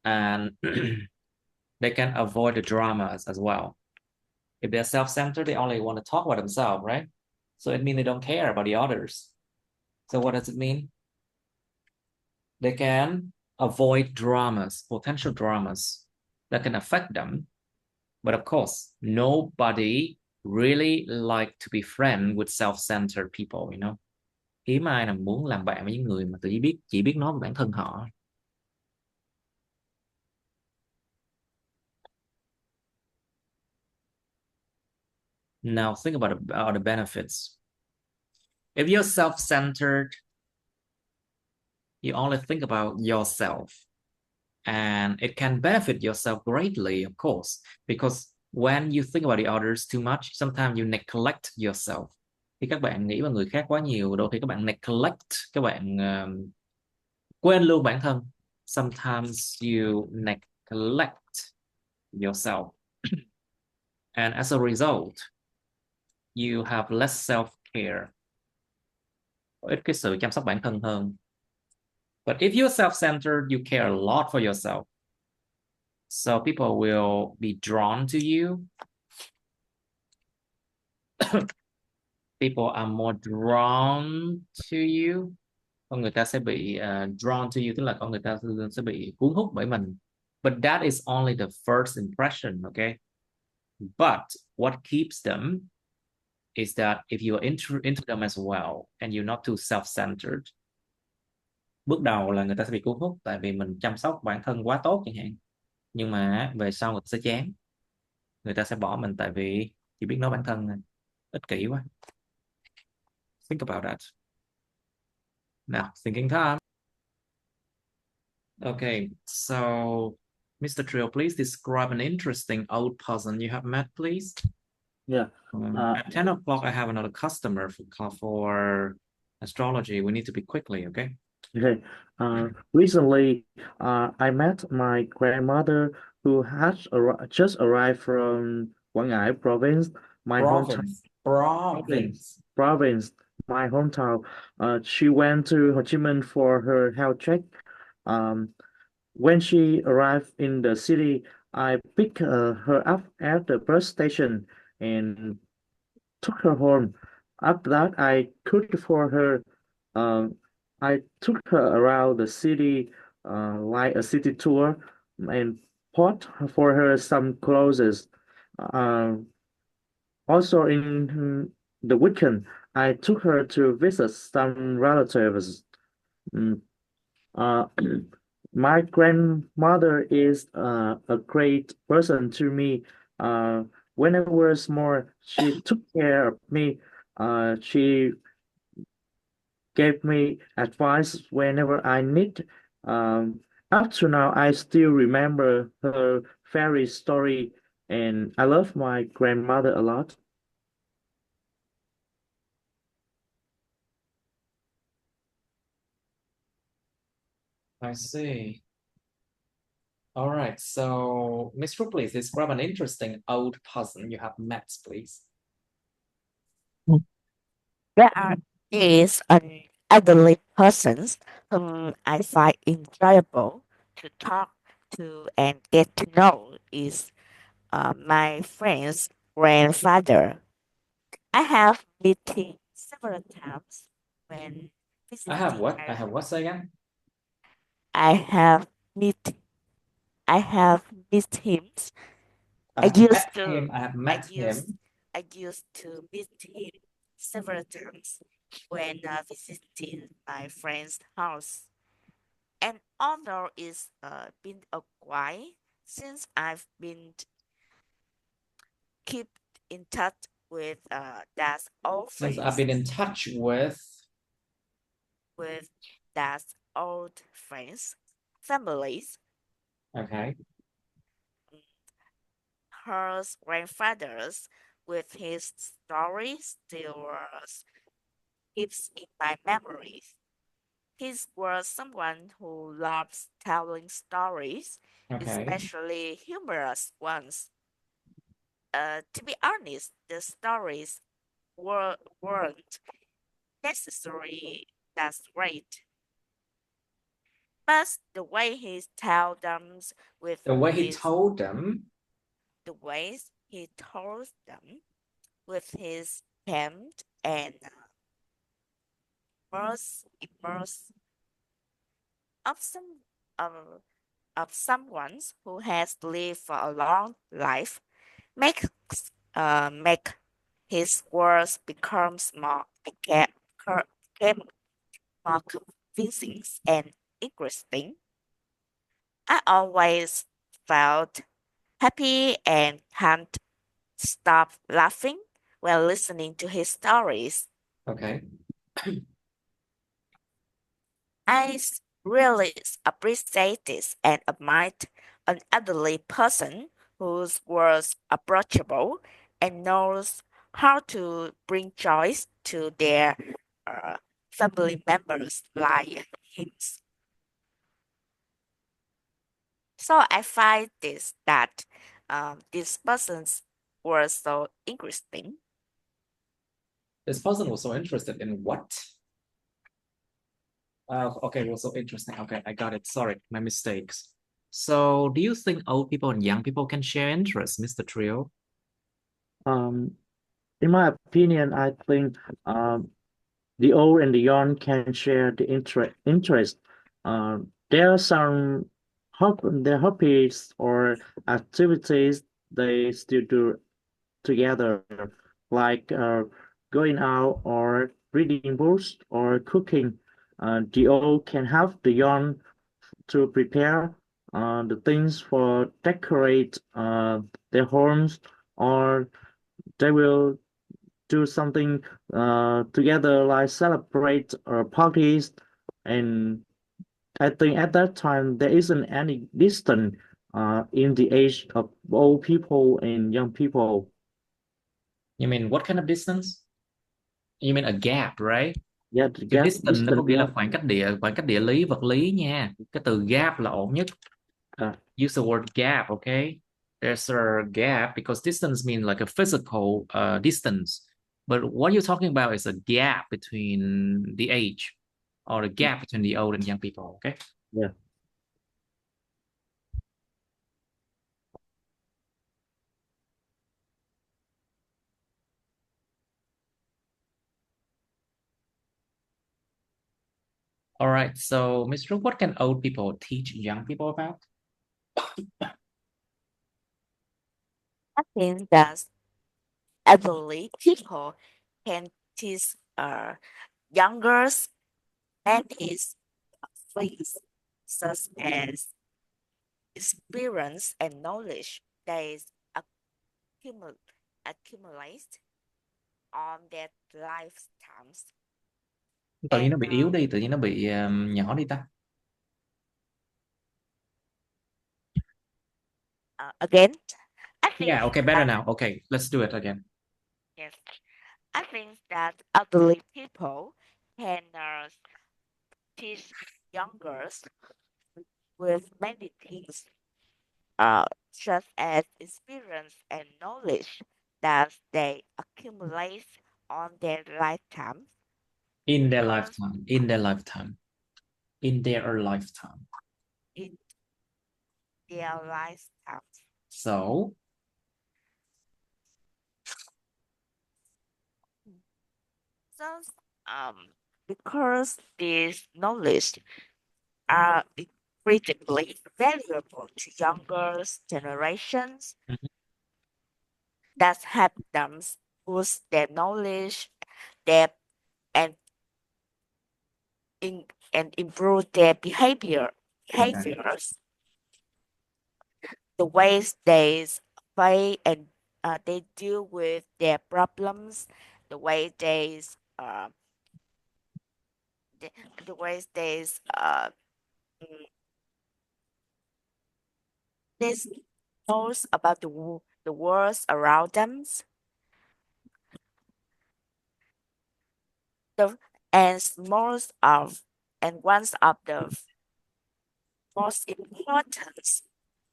And they can avoid the dramas as well. If they're self-centered, they only want to talk about themselves, right? So it means they don't care about the others. So what does it mean? They can avoid dramas, potential dramas that can affect them. But of course, nobody really like to be friends with self-centered people, you know. Hiếm ai nào muốn làm bạn với những người mà chỉ biết nói về bản thân họ. Now think about the benefits. If you're self-centered, you only think about yourself. And it can benefit yourself greatly, of course, because when you think about the others too much, sometimes you neglect yourself. Khi các bạn nghĩ vào người khác quá nhiều, đôi khi các bạn neglect, các bạn quên luôn bản thân. Sometimes you neglect yourself. And as a result, you have less self-care. Ít cái sự chăm sóc bản thân hơn. But if you're self-centered, you care a lot for yourself. So people will be drawn to you. People are more drawn to you. Con người ta sẽ bị drawn to you, tức là con người ta sẽ bị cuốn hút bởi mình. But that is only the first impression, okay? But what keeps them is that if you're into them as well and you're not too self-centered, bước đầu là người ta sẽ bị cuốn hút tại vì mình chăm sóc bản thân quá tốt chẳng hạn. Nhưng mà về sau người ta sẽ chán. Người ta sẽ bỏ mình tại vì chỉ biết nói bản thân, ích kỷ quá. Think about that. Now, thinking time. Okay, so Mr. Trio, please describe an interesting old person you have met, please. Yeah. At 10 o'clock, I have another customer for astrology. We need to be quickly, okay? Okay. Recently, I met my grandmother who has just arrived from Quảng Ngãi province, my hometown. Province, my hometown. She went to Ho Chi Minh for her health check. When she arrived in the city, I picked her up at the bus station and took her home. After that, I cooked for her. I took her around the city, like a city tour, and bought for her some clothes. Also, in the weekend, I took her to visit some relatives. Mm, Uh, my grandmother is a great person to me. When I was small, she took care of me. She gave me advice whenever I need. Up to now, I still remember her fairy story, and I love my grandmother a lot. I see. All right. So, Mr. Please describe an interesting old person you have met, please. There is an elderly person whom I find enjoyable to talk to and get to know is my friend's grandfather. I have met him several times when I have visiting what? I my have what? Say again. I have met I have met him. I I have used met to him. I have I met used him. I used to meet him several times when visiting my friend's house. And although it's been a while since I've been keep in touch with that old Since I've been in touch with that old friends, families, okay, her grandfathers with his stories still keeps in my memories. He was someone who loves telling stories, okay. especially humorous ones. To be honest, the stories weren't necessarily that great, but the way he told them with The way he his told them, the ways he told them with his calm and immerse of of, of someone who has lived for a long life makes make his words becomes became more convincing and interesting. I always felt happy and can't stop laughing while listening to his stories. okay. Really appreciate this and admire an elderly person whose words approachable and knows how to bring joy to their uh, family members like him. So I find this that these persons were so interesting. This person was so interested in what? Okay, was so interesting. Okay, I got it. Sorry, my mistakes. So, do you think old people and young people can share interests, Mr. Trio? Um, in my opinion, I think the old and the young can share the interest. There are some their hobbies or activities they still do together, like going out or reading books or cooking. The old can help the young to prepare the things for decorate their homes, or they will do something together like celebrate parties. And I think at that time there isn't any distance in the age of old people and young people. You mean what kind of distance? You mean a gap, right? Yeah, the Chữ gap distance nó có distance. nghĩa là Yeah. khoảng cách địa lý, vật lý nha. Cái từ gap là ổn nhất. uh, Use the word gap, okay? There's a gap because distance means like a physical distance. But what you're talking about is a gap between the age or the gap between the old and young people, okay? yeah. All right, so Mr. What can old people teach young people about? I think that elderly people can teach younger many things such as experience and knowledge they accumulate, accumulate on their lifetimes. Tự nhiên And nó bị yếu đi, tự nhiên nó bị nhỏ đi ta. Again, I think Yeah, okay, better that now. Okay, let's do it again. yes, I think that elderly people can teach younger with many things, uh, such as experience and knowledge that they accumulate on their lifetime. In their Because lifetime, in their lifetime, in their lifetime. in their lifetime. So, So, because this knowledge are increasingly valuable to younger generations, mhm, that help them boost their knowledge, their and in, and improve their okay. behaviors, the ways they play and they deal with their problems, the way uh, the, the ways mm, they knows about the world around them. The and most of and one of the most important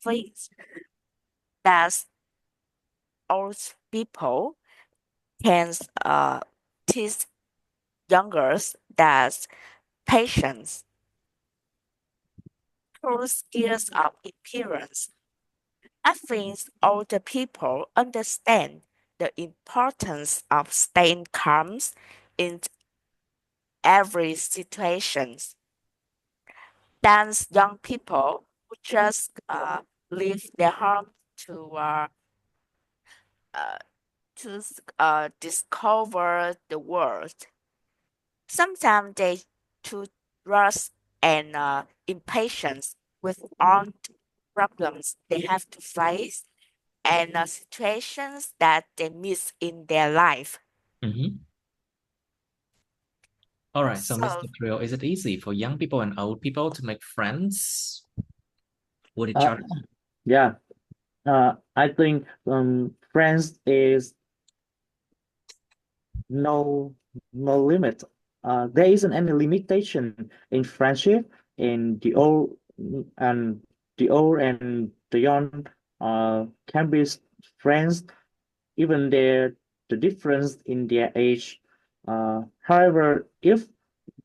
things that old people can teach younger that patience through skills of appearance. I think older people understand the importance of staying calm in every situation than young people who just leave their home to uh, uh, discover the world. Sometimes they too rush and impatience with all problems they have to face and situations that they miss in their life. Mhm. All right, so So, Mr. Trio, is it easy for young people and old people to make friends with each Uh, other? yeah. I think friends is no no limit. There isn't any limitation in friendship in and the old and the young can be friends even the difference in their age. However, if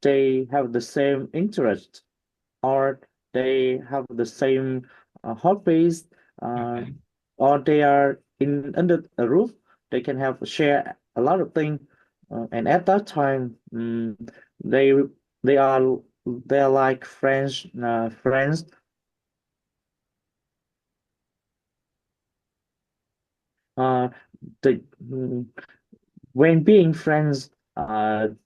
they have the same interest or they have the same hobbies, uh, Okay. or they are in under a roof, they can have share a lot of things, and at that time, they they are they are like friends. Uh, the when being friends, the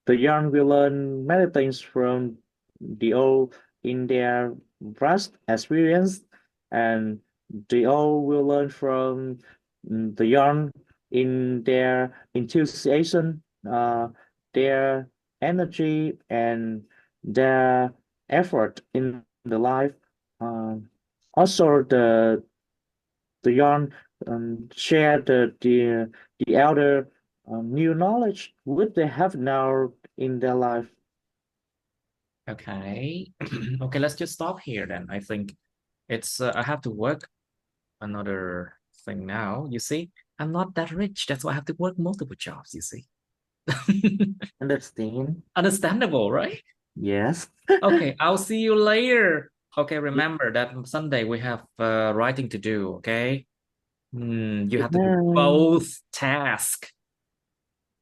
young will learn many things from the old in their vast experience, and the old will learn from the young in their enthusiasm, their energy, and their effort in the life. Also, the young share the elder new knowledge which they have now in their life. Okay. Okay, let's just stop here then. I think it's I have to work another thing now. You see, I'm not that rich. That's why I have to work multiple jobs, you see. Understand? Understandable, right? Yes. Okay, I'll see you later. Okay, remember that Sunday we have writing to do, okay? You Good have to do night. both tasks.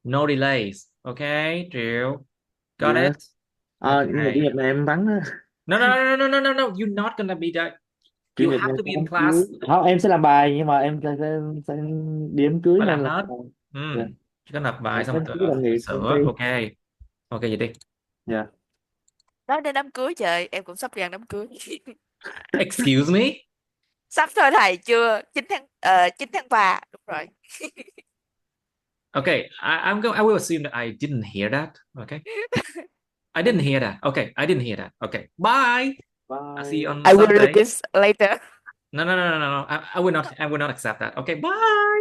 No delays. Okay, Trill. Got it? Yes. Nhưng mà chủ Okay. nhật này em vắng á. No, no, no, no, no, no, no, no. You're not gonna be that. Chủ You nhật have này to có be in đám cưới. class. Không, em sẽ làm bài nhưng mà em sẽ đi đám cưới Phải nên làm là hết. dạ. Chỉ có nộp bài xong rồi Đám cưới đồng tự nghiệp công ty. sửa. Ok. Ok vậy đi. Dạ. nói đến đám cưới trời, em cũng sắp đi ăn đám cưới. Excuse me? Sắp thôi thầy, chưa 9 tháng 3 đúng rồi. Okay, I will assume that I didn't hear that. Okay. I didn't hear that. Okay, I didn't hear that. Okay. Bye. I'll see you Bye. on I will look Sunday. it later. No, no, no, no, no, no. I will not accept that. Okay, bye.